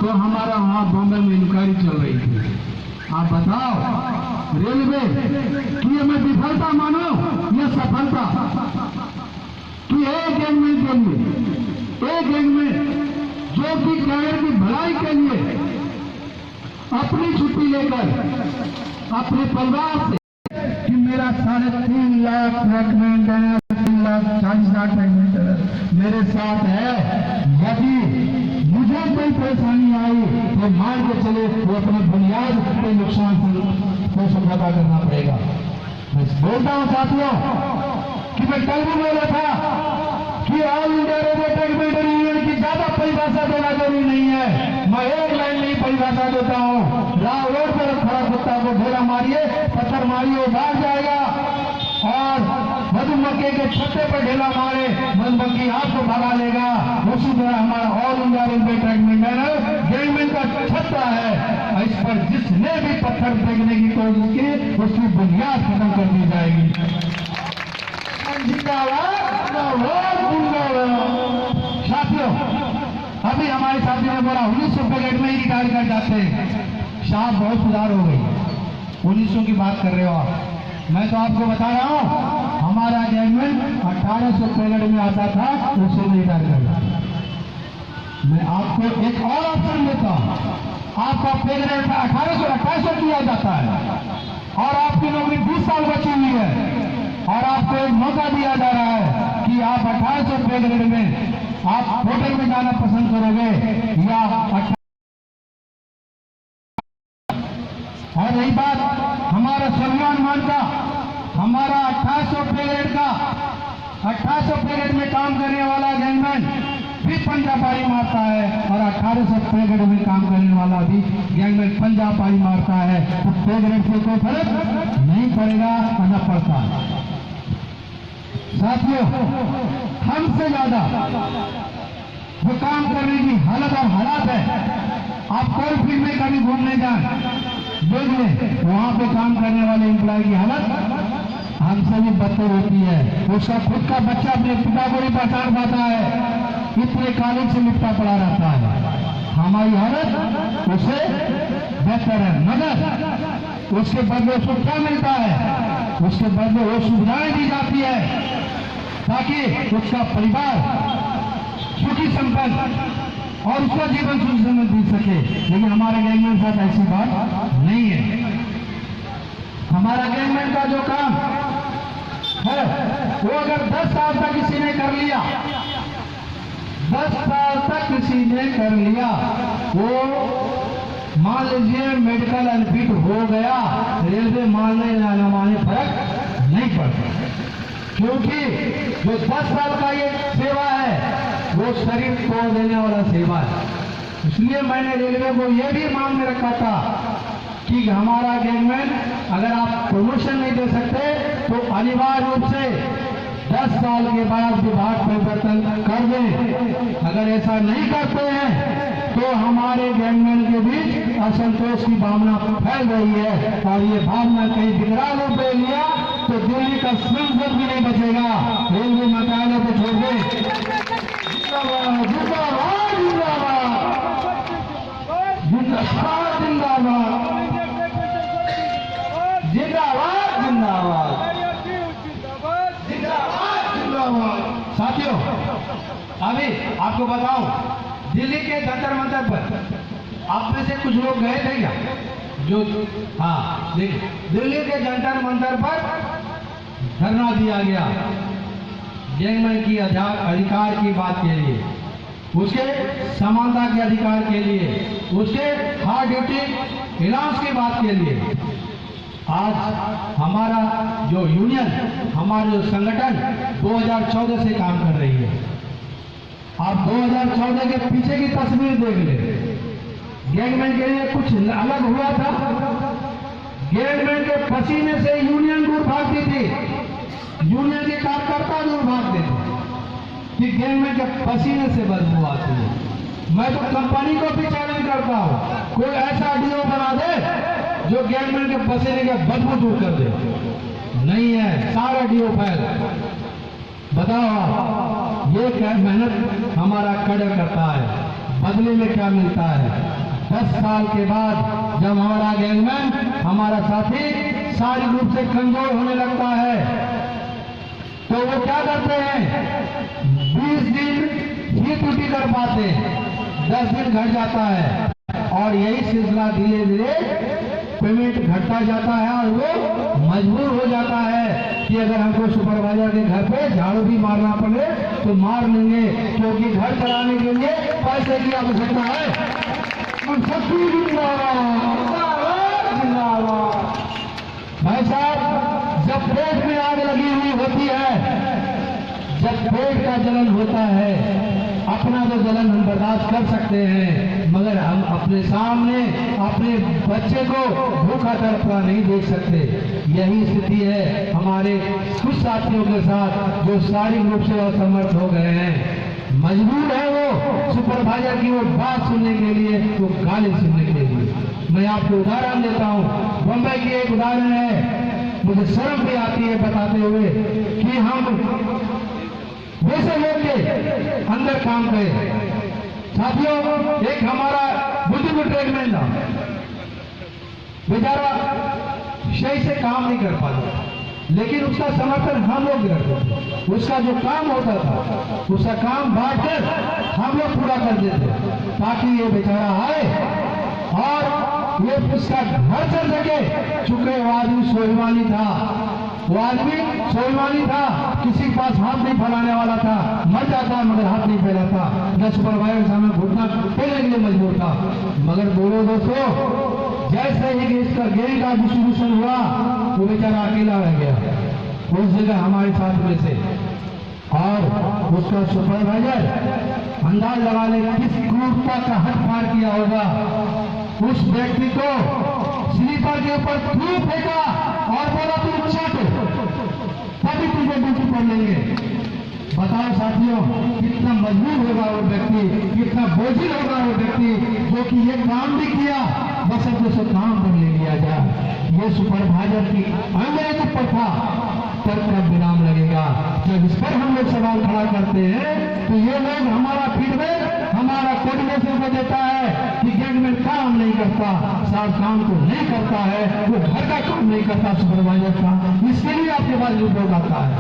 तो हमारा वहां बॉम्बे में इंक्वायरी चल रही थी। आप बताओ रेलवे कि ये मैं विफलता मानो या सफलता कि एक गैंगमैन के लिए, एक गैंगमैन जो कि कैडर की भलाई के लिए अपनी छुट्टी लेकर अपने परिवार से कि मेरा 3.5 lakh track maintainer, 3,40,000 track maintainer मेरे साथ है, यदि मुझे कोई परेशानी आई तो मान के चले वो अपने बुनियाद के नुकसान को समझौता करना पड़ेगा। मैं बोलता हूं साथियों कि मैं कल भी बोला था कि all India railway track maintainer union की ज्यादा परिभाषा देना जरूरी नहीं है। मैं एक लाइन में ही परिभाषा देता हूं, राह रोड पर खड़ा कुत्ता को ढेला मारिए, पत्थर मारिए, भाग जाएगा, और मधुमक्खी के छत्ते पर ढेला मारे, मधुमक्खी आपको भगा लेगा। उसी तरह हमारा all India railway track maintainer gangman का छत्ता है, इस पर जिसने भी पत्थर फेंकने की कोशिश की उसकी बुनियाद खत्म कर दी जाएगी। साथियों, अभी हमारे साथी ने बोला 1900 गेट में ही रिटायर कर जाते हैं। साहब बहुत सुधार हो गई, 1900 की बात कर रहे हो आप, मैं तो आपको बता रहा हूं हमारा गैंगमैन 1800 गेट में आता था, उससे रिटायर कर जाता। मैं आपको एक और ऑप्शन देता हूं, आपका पे ग्रेड 1800 किया जाता है और आपकी नौकरी 20 साल बची हुई है और आपको एक मौका दिया जा रहा है कि आप 1800 पे ग्रेड में आप होटल में जाना पसंद करोगे या और रही बात हमारा स्वाभिमान का, हमारा 1800 पे ग्रेड का 1800 पे ग्रेड में काम करने वाला गैंगमैन भी पंजा पारी मारता है और 1800 पे ग्रेड में काम करने वाला भी गैंगमैन पंजा पारी मारता है, तो पे ग्रेड से कोई फर्क नहीं पड़ेगा, न पड़ता है। साथियों, हमसे ज्यादा जो काम करने की हालत और हालात है, आप कोई फील्ड में कभी घूमने जाए देख लें, वहां पे काम करने वाले एम्प्लॉय की हालत हमसे भी बदतर होती है। उसका खुद का बच्चा अपने पिता को नहीं पहचान पाता है, इतने कालिक से लिपटा पड़ा रहता है। हमारी हालत उससे बेहतर है, मगर उसके बदले उसको क्या मिलता है? उसके बदले वो सुविधाएं दी जाती है ताकि उसका परिवार सुखी संपन्न और उसका जीवन सुखी संपन्न जी सके। लेकिन हमारे गैंगमैन के साथ ऐसी बात नहीं है। हमारा गैंगमैन का जो काम है वो अगर 10 साल तक किसी ने कर लिया, 10 साल तक किसी ने कर लिया, वो मान लीजिए मेडिकल अनफिट हो गया, रेलवे मानने न माने फर्क नहीं पड़ता, क्योंकि जो 10 साल का ये सेवा है वो शरीर तोड़ देने वाला सेवा है। इसलिए मैंने रेलवे को यह भी मांग में रखा था कि हमारा गैंगमैन अगर आप प्रमोशन नहीं दे सकते तो अनिवार्य रूप से 10 साल के बाद विभाग परिवर्तन कर दें। अगर ऐसा नहीं करते हैं तो हमारे गैंगमैन के बीच असंतोष की भावना फैल रही है और ये भावना कहीं विकराल रूप ले लिया तो दिल्ली का संसद भी नहीं बचेगा। रेलवे मंत्रालय को छोड़ दे। जिंदाबाद जिंदाबाद जिंदाबाद जिंदाबाद जिंदाबाद जिंदाबाद जिंदाबाद। साथियों, अभी आपको बताऊं, दिल्ली के जंतर मंतर पर आप में से कुछ लोग गए थे क्या? जो हाँ देखिए, दिल्ली के जंतर मंतर पर धरना दिया गया गैंगमैन की अधिकार की बात के लिए, उसके समानता के अधिकार के लिए, उसके हार्ड ड्यूटी इलाज की बात के लिए। आज हमारा जो यूनियन, हमारा जो संगठन 2014 से काम कर रही है। आप 2014 के पीछे की तस्वीर देख ले। गैंगमैन के लिए कुछ अलग हुआ था। गैंगमैन के पसीने से यूनियन दूर भागती थी, यूनियन के कार्यकर्ता दूर भागते थे कि गैंगमैन के पसीने से बदबू आती है। मैं तो कंपनी को भी चैलेंज करता हूं, कोई ऐसा डीओ बना दे जो गैंगमैन के पसीने के बदबू दूर कर दे। नहीं है, सारा डीओ फैल। बताओ ये क्या मेहनत हमारा कदर करता है, बदले में क्या मिलता है? 10 साल के बाद जब हमारा गैंगमैन, हमारा साथी शारीरिक रूप से कमजोर होने लगता है तो वो क्या करते हैं? 20 दिन ही ड्यूटी कर पाते, 10 दिन घट जाता है और यही सिलसिला धीरे धीरे पेमेंट घटता जाता है और वो मजबूर हो जाता है कि अगर हमको सुपरवाइजर के घर पे झाड़ू भी मारना पड़े तो मार लेंगे, क्योंकि घर चलाने के लिए पैसे की आवश्यकता है। भाई साहब, जब पेट में आग लगी हुई होती है, जब पेट का जलन होता है, अपना तो जलन हम बर्दाश्त कर सकते हैं, मगर हम अपने सामने अपने बच्चे को भूखा तड़पता नहीं देख सकते। यही स्थिति है हमारे कुछ साथियों के साथ जो शारीरिक रूप से असमर्थ हो गए हैं। मजबूर है वो सुपरवाइजर की वो बात सुनने के लिए, वो गाली सुनने के लिए। मैं आपको उदाहरण देता हूँ, बम्बई की एक उदाहरण है, मुझे शर्म भी आती है बताते हुए कि हम वैसे लोग के अंदर काम करे। साथियों, एक हमारा बुजुर्ग ट्रेडमैन था, बेचारा सही से काम नहीं कर पाता, लेकिन उसका समर्थन हम लोग करते थे। उसका जो काम होता था, उसका काम बांटकर हम लोग पूरा कर देते ताकि ये बेचारा आए और ये उसका घर चल सके। चूंकि वो आदमी स्वाभिमानी था, वो आदमी स्वाभिमानी था, किसी के पास हाथ नहीं फैलाने वाला था, मर जाता मगर हाथ नहीं फैलाता, न सुपरवाइजर सामने घुटना टेकने के लिए मजबूर था। मगर बोलो दोस्तों, जैसे ही कि इसका गैंग का डिस्ट्रीब्यूशन हुआ, वो बेचारा अकेला रह गया उस जगह हमारे साथ में से। और उसका सुपरवाइजर अंदाज लगा ले किस क्रूरता का हद पार किया होगा। उस व्यक्ति को स्लीपर के ऊपर थूक फेंका और बोला तुम चाटो, तभी तुझे ड्यूटी पर लेंगे। बताओ साथियों, कितना मजबूर होगा वो व्यक्ति, कितना बोझिल होगा वो व्यक्ति जो कि ये काम भी किया, बस अब उसे काम पर ले लिया जाए। ये सुपरवाइजर की अंग्रेजी प्रथा तब तक विराम लगेगा। जब इस पर हम लोग सवाल खड़ा करते हैं तो ये लोग हमारा फीडबैक, हमारा कोऑर्डिनेशन को देता है कि गैंगमैन काम नहीं करता, साहब काम तो नहीं करता है, वो घर का काम नहीं करता सुपरवाइजर का, इसके लिए आपके पास रिपोर्ट आता है।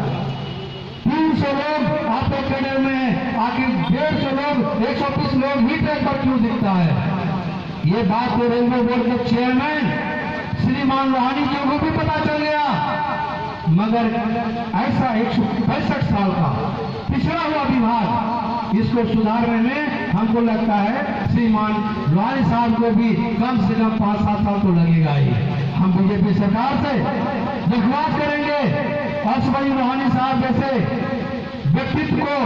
300 लोग आपके कैडर में है, आखिर 150 लोग, 130 लोग ही ट्रैक पर क्यों दिखता है? ये बात तो रेलवे बोर्ड के चेयरमैन श्रीमान लोहानी जी को भी पता चल गया, मगर ऐसा 165 साल का पिछड़ा हुआ विभाग, इसको सुधारने में हमको लगता है श्रीमान लोहानी साहब को भी कम से कम 5-7 साल तो लगेगा ही। हम बीजेपी सरकार से दरख्वास्त करेंगे असफाई लोहानी साहब जैसे व्यक्तित्व को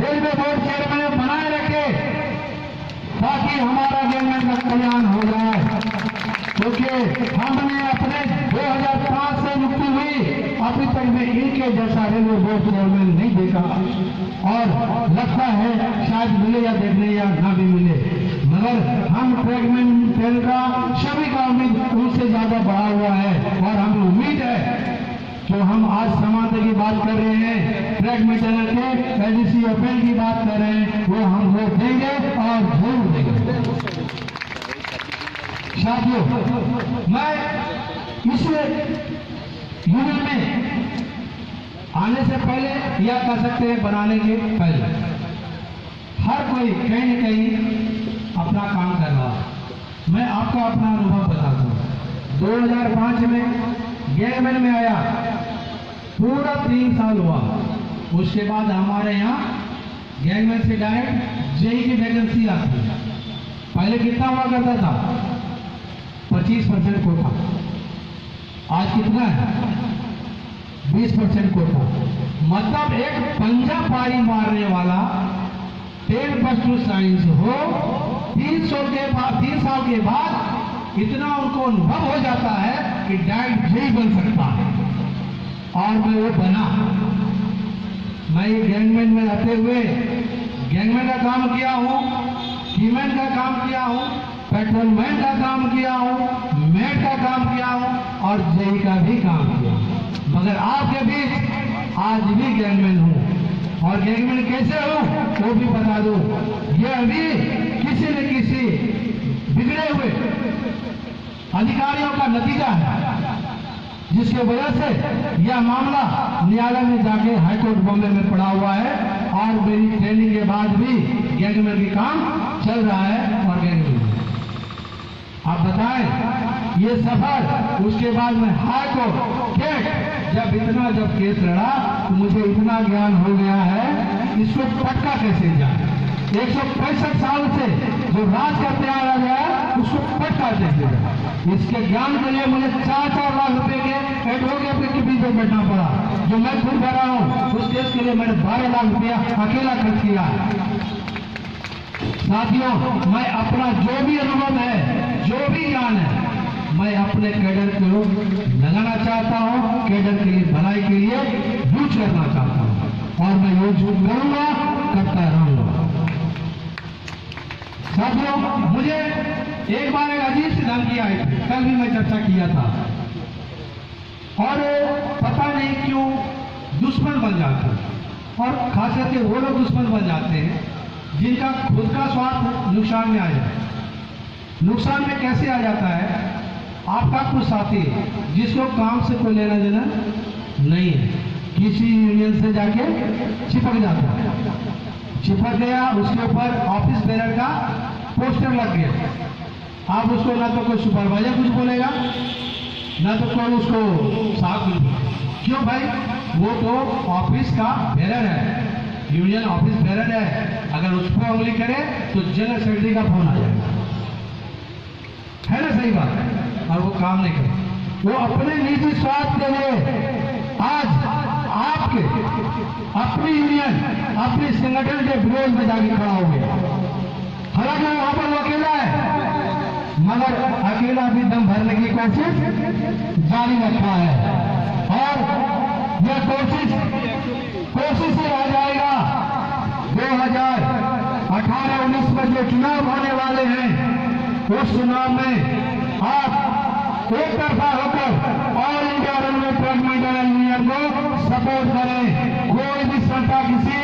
रेलवे बोर्ड चेयरमैन बनाए रखे ताकि हमारा गैंगमैन का कल्याण हो जाए। क्योंकि हमने अपने 2005 से मुक्ति हुई, अभी तक में इनके जैसा रेलवे बोर्ड चेयरमैन नहीं देखा और लगता है शायद मिले या देखने या ना भी मिले। मगर हम ट्रेन का सभी का उम्मीद उनसे ज्यादा बढ़ा हुआ है और हमें उम्मीद है जो हम आज समाधान की बात कर रहे हैं, ट्रैक मेंटेनर के एलडीसी ओपन की बात कर रहे हैं, वो हम लोग देंगे और जरूर देंगे। साथियों, मैं इस यूनियन में आने से पहले या कह सकते हैं बनाने के पहले हर कोई कहीं न कहीं अपना काम कर रहा है। मैं आपको अपना अनुभव बताता हूँ। 2005 में गैंगमैन में आया, पूरा 3 साल हुआ। उसके बाद हमारे यहाँ गैंगमैन से डायरेक्ट जेई की वैकेंसी आती है। पहले कितना हुआ करता था? 25% कोटा। आज कितना है? 20% कोटा। मतलब एक पंजा पारी मारने वाला 10+2 साइंस हो, 3 साल के बाद इतना उनको अनुभव हो जाता है कि डायरेक्ट जेई बन सकता है। और मैं वो बना। मैं ये गैंगमैन में रहते हुए गैंगमैन का काम किया हूँ, कीमैन का काम किया हूँ, पेट्रोलमैन का काम किया हूँ, मेट का काम किया हूँ और जेई का भी काम किया हूँ। मगर आपके बीच आज भी गैंगमैन हूँ। और गैंगमैन कैसे हो वो भी बता दो। ये अभी किसी न किसी बिगड़े हुए अधिकारियों का नतीजा है, जिसकी वजह से यह मामला न्यायालय में जाके हाईकोर्ट बॉम्बे में पड़ा हुआ है। और मेरी ट्रेनिंग के बाद भी गैंगमैन की काम चल रहा है। और गैंगमैन आप बताएं, ये सफर उसके बाद में हाईकोर्ट जब केस लड़ा तो मुझे इतना ज्ञान हो गया है, इसको पटका कैसे जाए। 165 साल से जो राज करते आ रहा है उसको पटका कैसे जाए। इसके ज्ञान के लिए मुझे 4-4 लाख रुपए के एडवोकेट के पीछे बैठना पड़ा, जो मैं खुद भरा हूं। उस केस के लिए मैंने 12 लाख रुपया अकेला खर्च किया है। साथियों, मैं अपना जो भी अनुभव है, जो भी ज्ञान है, मैं अपने कैडर को लगाना चाहता हूं, कैडर के लिए भलाई के लिए यूज करना चाहता हूं और मैं यूज करूंगा, करता रहूंगा। साथियों, मुझे एक बार एक अजीब सी धमकी आई थी, कल भी मैं चर्चा किया था। और पता नहीं क्यों दुश्मन बन जाते हैं, और खास करके वो लोग दुश्मन बन जाते हैं जिनका खुद का स्वार्थ नुकसान में आ जाए। नुकसान में कैसे आ जाता है? आपका कुछ साथी जिसको काम से कोई लेना देना नहीं है, किसी यूनियन से जाके चिपक जाता है, चिपक गया, उसके ऊपर ऑफिस बेरर का पोस्टर लग गया। आप उसको ना तो कोई सुपरवाइजर कुछ बोलेगा, ना तो कोई उसको साथ कुछ बोलेगा। क्यों भाई? वो तो ऑफिस का बेरर है, यूनियन ऑफिस बेरर है। अगर उस पर उंगली करे तो जनरल सेक्रेटरी का फोन आ जाएगा, है ना? सही बात है। और वो काम नहीं करे, वो अपने निजी स्वार्थ के लिए आज आपके अपनी यूनियन, अपने संगठन के विरोध में जाके खड़ा हो गया। हालांकि वहां पर वो अकेला है, मगर अकेला भी दम भरने की कोशिश जारी रखा है। और यह कोशिश ही रह जाएगा। 2018-19 में जो चुनाव होने वाले हैं, उस चुनाव में आप एक तरफा होकर all India railway track maintenance union को सपोर्ट करें। कोई भी संस्था किसी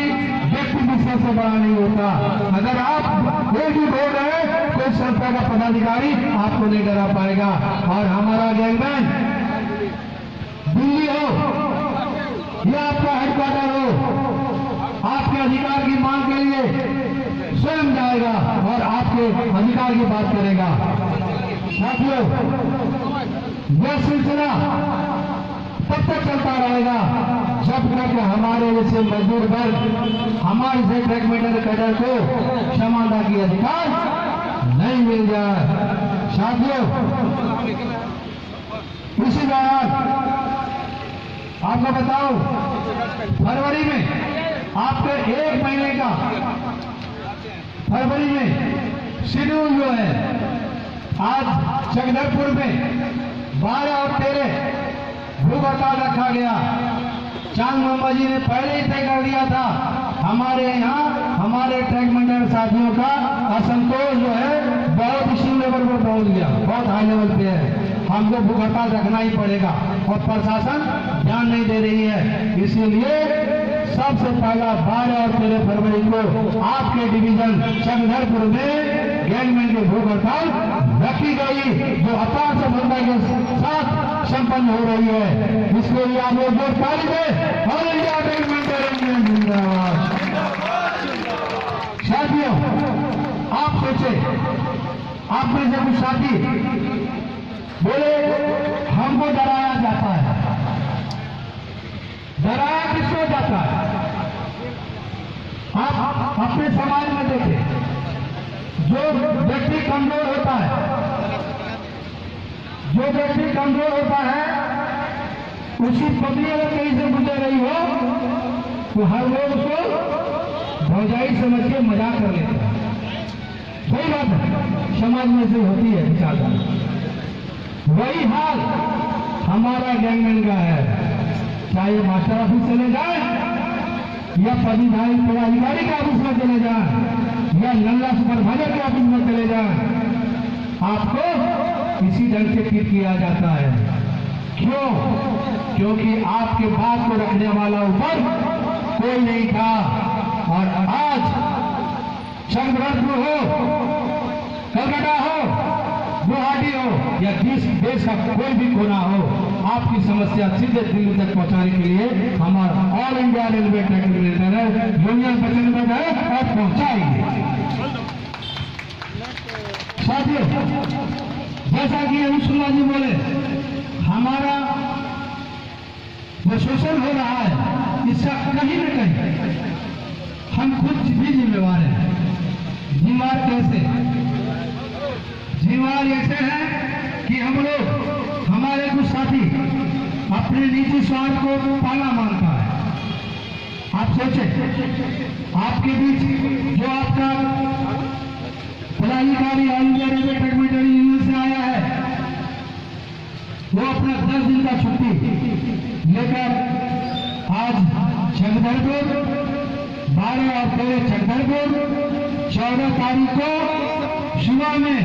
व्यक्ति विशेष से बड़ा नहीं होता। अगर आप एक ही बोल रहे हैं, कोई संस्था का पदाधिकारी आपको नहीं डरा पाएगा। और हमारा गैंगमैन दिल्ली हो या आपका हेडक्वार्टर हो, आपके अधिकार की मांग के लिए स्वयं जाएगा और आपके अधिकार की बात करेगा। साथियों, यह सिलसिला तब तक चलता रहेगा जब तक हमारे जैसे मजदूर वर्ग, हमारे से ट्रैक मेंटेनर कैडर को क्षमता की अधिकार नहीं मिल जाए। साथियों, इसी दौरान आपको बताओ, फरवरी में आपके 1 महीने का फरवरी में शेड्यूल जो है, आज जगदलपुर में 12 और 13 भूख हड़ताल रखा गया। चांद मोहम्मद जी ने पहले ही तय कर दिया था। हमारे यहाँ हमारे ट्रैक मेंटेनर साथियों का असंतोष जो है बहुत इसी लेवल पर पहुंच गया, बहुत हाई लेवल पे है। हमको भूख हड़ताल रखना ही पड़ेगा और प्रशासन ध्यान नहीं दे रही है। इसीलिए सबसे पहला 12 और 13 फरवरी को आपके डिवीजन चंद्रपुर में गैंगमैन की भूख हड़ताल रखी गई, जो अपार सफलता के साथ संपन्न हो रही है। इसके लिए आप लोग वोट ताली दें। ऑल इंडिया गैंगमैन यूनियन जिंदाबाद। साथियों, आप सोचे, आप में से कुछ साथी बोले हमको डराया जाता है। डराया किसको जाता है? आप अपने समाज में देखें, जो व्यक्ति कमजोर होता है, जो व्यक्ति कमजोर होता है, उसकी पत्नी अगर कहीं से गुजर रही हो तो हर लोग उसको भौजाई समझ के मजाक कर लेते हैं। सही बात है, समाज में से होती है विचारधारा। वही हाल हमारा गैंगमैन का है। चाहे मास्टर ऑफिस चले जाए या पदाधिकारी के ऑफिस में चले जाए या नल्ला सुपरवाइजर के ऑफिस में चले जाए, आपको इसी ढंग से ट्रीट किया जाता है। क्यों? क्योंकि आपके बात को रखने वाला ऊपर कोई नहीं था। और आज चंद्रपुर हो, कलकत्ता हो, गुवाहाटी हो या देश का कोई भी कोना हो, आपकी समस्या सीधे दिल्ली तक पहुंचाने के लिए हमारा all India railway track union वचनबद्ध है और पहुंचाएंगे। साथियों, जैसा कि अनुसुल्ला जी बोले, हमारा जो शोषण हो रहा है इसका कहीं न कहीं हम खुद भी जिम्मेवार हैं। जिम्मेवार कैसे? जिम्मेवार ऐसे हैं कि हम लोग, हमारे कुछ साथी अपने निजी स्वार्थ को पाला मानता है। आप सोचे, आपके बीच जो आपका पदाधिकारी all India railway track union से आया है, वो अपना 10 दिन का छुट्टी लेकर आज चंद्रपुर 12 और 13 चंद्रपुर 14 तारीख को सुबह में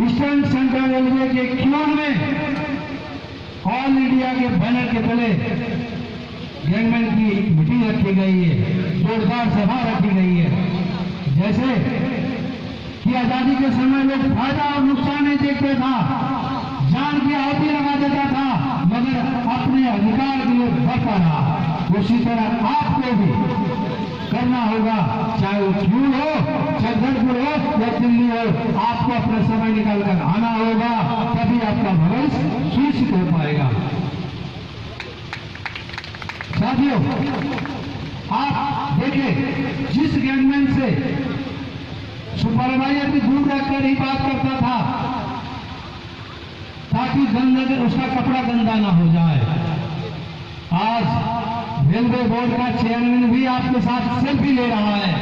ईस्टर्न सेंट्रल रेलवे के क्यून में ऑल इंडिया के बैनर के तले गैंगमैन की मीटिंग रखी गई है, जोरदार सभा रखी गई है। जैसे कि आजादी के समय लोग फायदा और नुकसान नहीं देखते था, जान की आहुति लगा देता था, मगर अपने अधिकार के लिए बढ़ता रहा। उसी तरह आपको भी करना होगा, चाहे वो क्यून हो, चंद्रपुर हो या दिल्ली हो, आपको अपना समय निकाल कर आना होगा, तभी आपका भविष्य सुनिश्चित हो पाएगा। साथियों, आप देखिए, जिस गैंगमैन से सुपरवाइजर भी दूर रखकर ही बात करता था ताकि उसका कपड़ा गंदा ना हो जाए, आज रेलवे बोर्ड का चेयरमैन भी आपके साथ सेल्फी ले रहा है।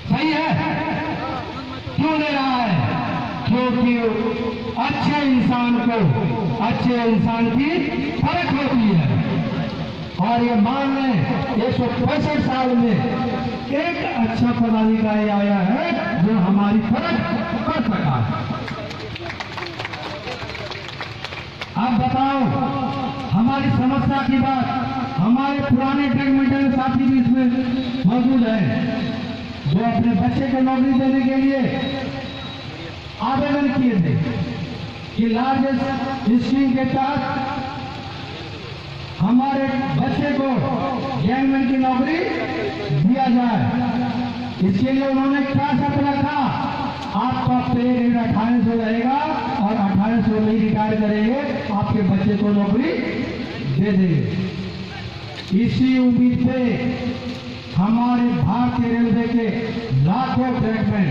सही है? क्यों ले रहा है? क्योंकि अच्छे इंसान को अच्छे इंसान की फर्क होती है। और ये मान लें 165 साल में एक अच्छा पदाधिकारी आया है जो हमारी फर्क कर सका है। अब बताओ, हमारी समस्या की बात, हमारे पुराने ट्रैक साथी भी इसमें मौजूद हैं, जो अपने बच्चे को नौकरी देने के लिए आवेदन किए थे कि लार्जेस्ट स्कीम के तहत हमारे बच्चे को गैंगमैन की नौकरी दिया जाए। इसके लिए उन्होंने क्या शर्त रखा? आपका पे रेट 1800 रहेगा और 1800 में ही रिटायर करेंगे, आपके बच्चे को नौकरी दे देंगे। इसी उम्मीद पे हमारे भारतीय रेलवे के लाखों ट्रैकमैन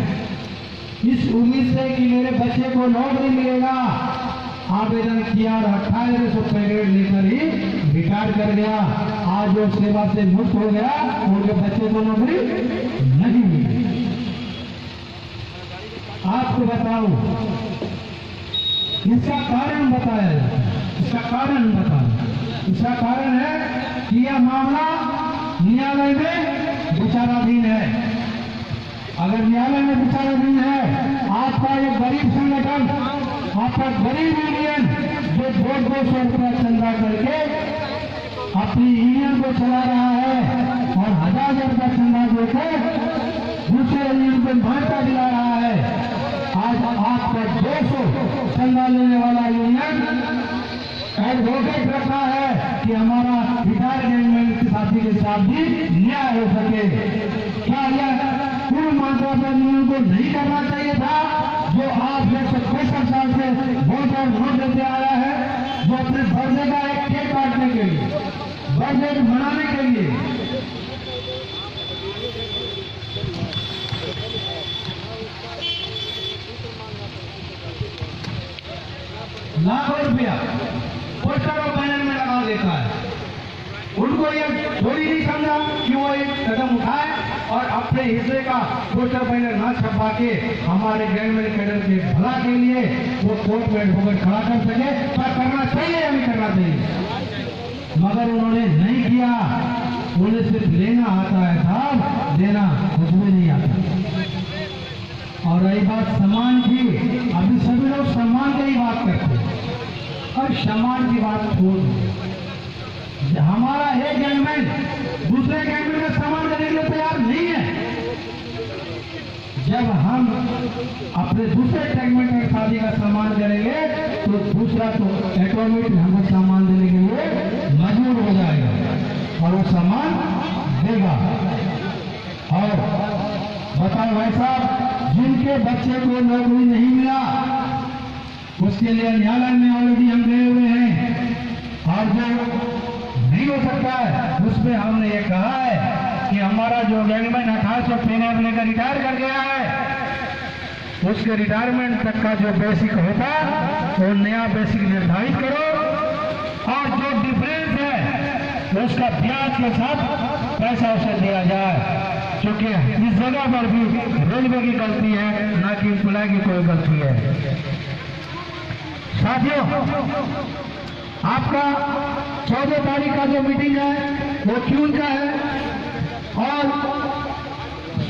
इस उम्मीद से कि मेरे बच्चे को नौकरी मिलेगा आवेदन किया और 1800 पैकेट लेकर ही रिटायर कर गया। आज वो सेवा से मुक्त हो गया, उनके बच्चे को नौकरी नहीं मिली। आपको बताऊं, इसका कारण बताया जाता है। इसका कारण बताओ। इसका कारण है कि यह मामला न्यायालय में विचाराधीन है। अगर न्यायालय में विचाराधीन है, आपका एक गरीब संगठन आपका गरीब यूनियन जो 200 रुपया चंदा करके अपनी यूनियन को चला रहा है और 1000 रुपया चंदा देकर दूसरे यूनियन को भाटा दिला रहा है, आज आपका 200 चंदा लेने वाला यूनियन एडवोकेट रखा है कि हमारा रिटायर गवर्नमेंट के साथी के साथ भी न्याय हो सके। क्या यह पूर्ण मात्रा पर यूनियन को नहीं करना चाहिए था, जो आज 165 साल से वोट और नोट देते आ रहा है, जो अपने बर्थडे का एक केक काटने के लिए, बर्थडे मनाने के लिए लाखों रुपया पोस्टर और बैनर में लगा देता है। उनको ये थोड़ी नहीं समझा कि वो एक कदम उठाए और अपने हिस्से का पोस्टर बैनर ना छपा के हमारे गवर्नमेंट कैडर के भला के लिए वो कोर्ट में एडवोकेट खड़ा कर सके। पर करना चाहिए या नहीं करना चाहिए, मगर उन्होंने नहीं किया। उन्हें सिर्फ लेना आता है साहब, देना कुछ भी नहीं आता। और रही बात सम्मान की, अभी सभी लोग सम्मान की ही बात करते हैं और सम्मान की बात छोड़ दो। हमारा एक गवर्नमेंट दूसरे गवर्नमेंट का सम्मान करने के लिए तैयार नहीं है। जब हम अपने दूसरे सेगमेंट में शादी का सम्मान करेंगे तो दूसरा तो ऑटोमेटिक हमें सम्मान देने के लिए मजबूर हो जाएगा और वो सम्मान देगा। और बताओ भाई साहब, जिनके बच्चे को नौकरी नहीं मिला उसके लिए न्यायालय में ऑलरेडी हम गए हुए हैं और जो नहीं हो सकता है उस पर हमने ये कहा है कि हमारा जो गैंगमैन 1893 लेकर रिटायर कर गया है उसके रिटायरमेंट तक का जो बेसिक होता वो नया बेसिक निर्धारित करो और जो डिफरेंस है उसका ब्याज के साथ पैसा उसे दिया जाए, क्योंकि इस जगह पर भी रेलवे की गलती है, ना कि एम्प्लॉय की कोई गलती है। साथियों, आपका 14 तारीख का जो मीटिंग है वो जून का है और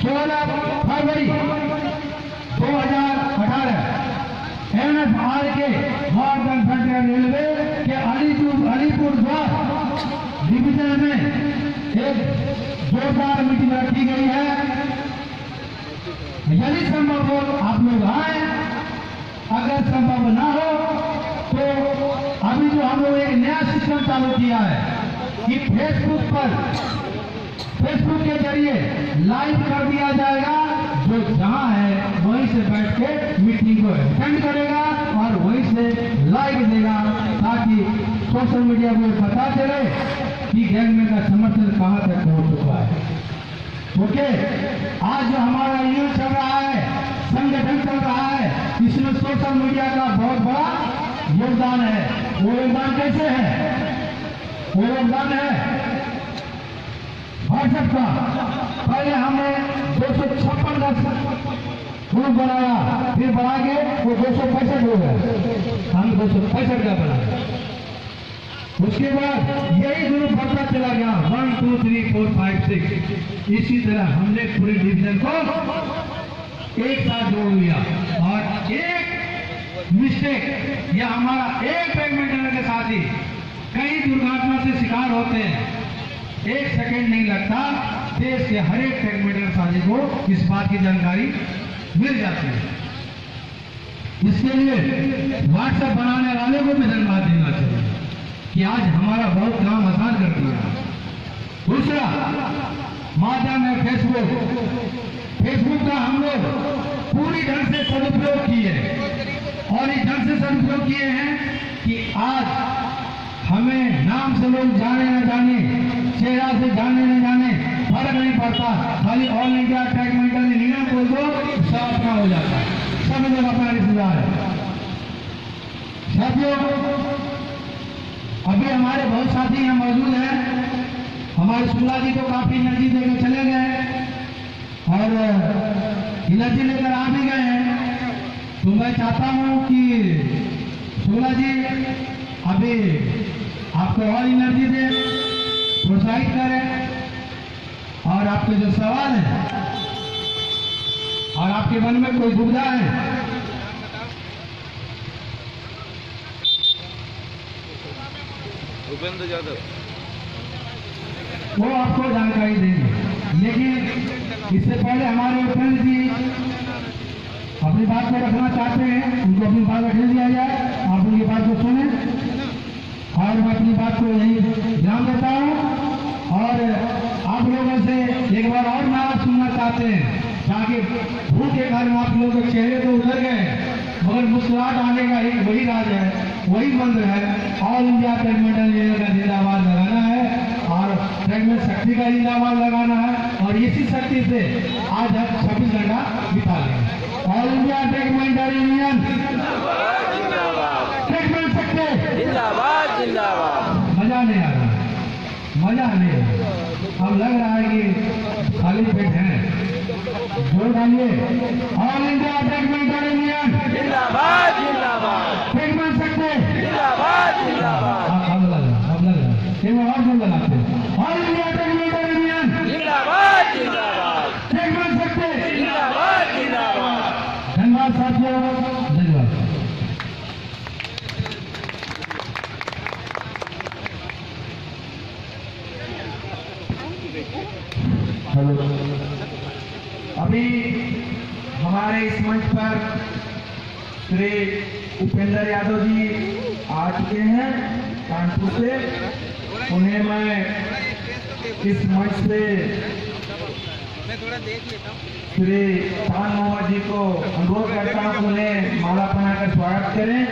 16 फरवरी 2018 NFR के नॉर्दर्न फेडरल रेलवे के अलीपुर द्वार डिवीजन में एक जोरदार मीटिंग रखी गई है। यदि संभव हो आप लोग आए, अगर संभव ना हो तो अभी जो हम लोग एक नया सिस्टम चालू किया है कि फेसबुक के जरिए लाइव कर दिया जाएगा। जो जहां है वहीं से बैठ के मीटिंग को अटेंड करेगा और वहीं से लाइव देगा, ताकि सोशल मीडिया में पता चले कि गवर्नमेंट का समर्थन कहां तक पहुंच चुका है। ओके, आज जो हमारा यूनियन चल रहा है, संगठन चल रहा है, इसमें सोशल मीडिया का बहुत बड़ा योगदान है। वो योगदान कैसे है? वो योगदान है व्हाट्सएप का। पहले हमने 256 का ग्रुप बनाया, फिर बढ़ा के वो 265 हो गया, हम 265 का बनाया। उसके बाद यही ग्रुप बढ़ता चला गया, 1 2 3 4 5 6। इसी तरह हमने पूरे डिवीजन को एक साथ जोड़ लिया और एक मिस्टेक या हमारा एक बैडमिंटन के साथ ही कई दुर्घटना से शिकार होते हैं। 1 सेकंड नहीं लगता, देश के हर एक बैडमिंटन साथी को इस बात की जानकारी मिल जाती है। इसके लिए व्हाट्सएप बनाने वाले को भी धन्यवाद देना चाहिए कि आज हमारा बहुत काम आसान कर दिया। दूसरा माध्यम है फेसबुक का हम लोग पूरी ढंग से सदुपयोग किए और इस ढंग से सदुपयोग किए हैं कि आज हमें नाम से लोग जाने न जाने, चेहरा से जाने न जाने, फर्क नहीं पड़ता। खाली ऑल इंडिया बैडमिंटन यूनियन बोल दो, सब अपना हो जाता है, सब लोग अपना रिश्तेदार है। साथियों, अभी हमारे बहुत साथी यहाँ मौजूद हैं। हमारे शुक्ला जी तो काफी एनर्जी देकर चले गए और एनर्जी लेकर आ भी गए हैं। तो मैं चाहता हूँ कि शुक्ला जी अभी आपको और एनर्जी दें, प्रोत्साहित करें और आपके जो सवाल हैं और आपके मन में कोई दुविधा है भूपेंद्र यादव वो आपको जानकारी देंगे, लेकिन इससे पहले हमारे उपेंद्र जी अपनी बात को रखना चाहते हैं, उनको अपनी बात रखने दिया जाए, आप उनकी बात को सुने और मैं अपनी बात को यही ध्यान देता हूँ। और आप लोगों से एक बार और नारा सुनना चाहते हैं, ताकि भूख के कारण आप लोगों के चेहरे तो उतर गए, मगर मुस्कुराहट आने का एक वही राज है, वही मंत्र है। ऑल इंडिया बैडमिंटन यूनियन का जिंदाबाद लगाना है और बैडमिंटन शक्ति का जिंदाबाद लगाना है, और इसी शक्ति से आज हम 26 घंटा बिता लेंगे। All India badminton union badminton शक्ति जिंदाबाद जिंदाबाद। मजा नहीं आ रहा, मजा नहीं आ रहा। अब लग रहा है कि खाली पेट है। जोर डालिए, ऑल इंडिया बैडमिंटन यूनियन जिंदाबाद जिंदाबाद बैडमिंटन शक्ति जिंदाबाद जिंदाबाद। अब लग रहा है, और जोर लगाते हैं। ऑल इंडिया बैडमिंटन यूनियन जिंदाबाद जिंदाबाद बैडमिंटन शक्ति जिंदाबाद जिंदाबाद। धन्यवाद साथियों, धन्यवाद। हेलो, अभी हमारे इस मंच पर श्री उपेंद्र यादव जी आ चुके हैं कानपुर से। उन्हें मैं इस मंच से श्री खान मोहम्मद जी को अनुरोध करता हूं कि उन्हें माला पहनाकर स्वागत करें।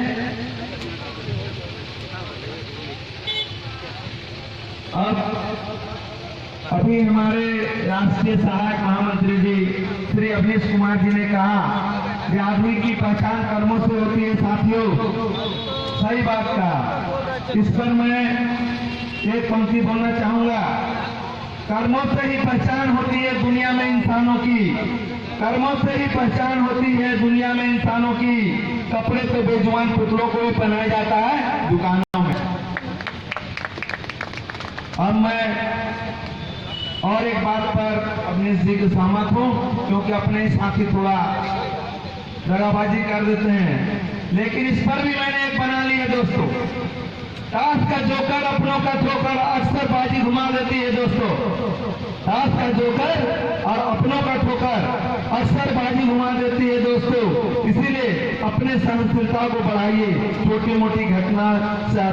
अभी हमारे राष्ट्रीय सहायक महामंत्री जी श्री अवनीश कुमार जी ने कहा कि आदमी की पहचान कर्मों से होती है। साथियों, सही बात का इस पर मैं एक पंक्ति बोलना चाहूंगा। कर्मों से ही पहचान होती है दुनिया में इंसानों की, कर्मों से ही पहचान होती है दुनिया में इंसानों की। कपड़े तो बेजुबान पुतलों को भी पहनाया जाता है दुकानों में। अब मैं और एक बात पर अपने जी के सहमत हूं, क्योंकि अपने साथी थोड़ा दगाबाजी कर देते हैं, लेकिन इस पर भी मैंने एक बना ली है दोस्तों। ताश का जोकर अपनों का ठोकर अक्सर बाजी घुमा देती है दोस्तों। ताश का जोकर और अपनों का ठोकर अक्सर बाजी घुमा देती है दोस्तों। इसीलिए अपने सहनशीलता को बढ़ाइए, छोटी मोटी घटना से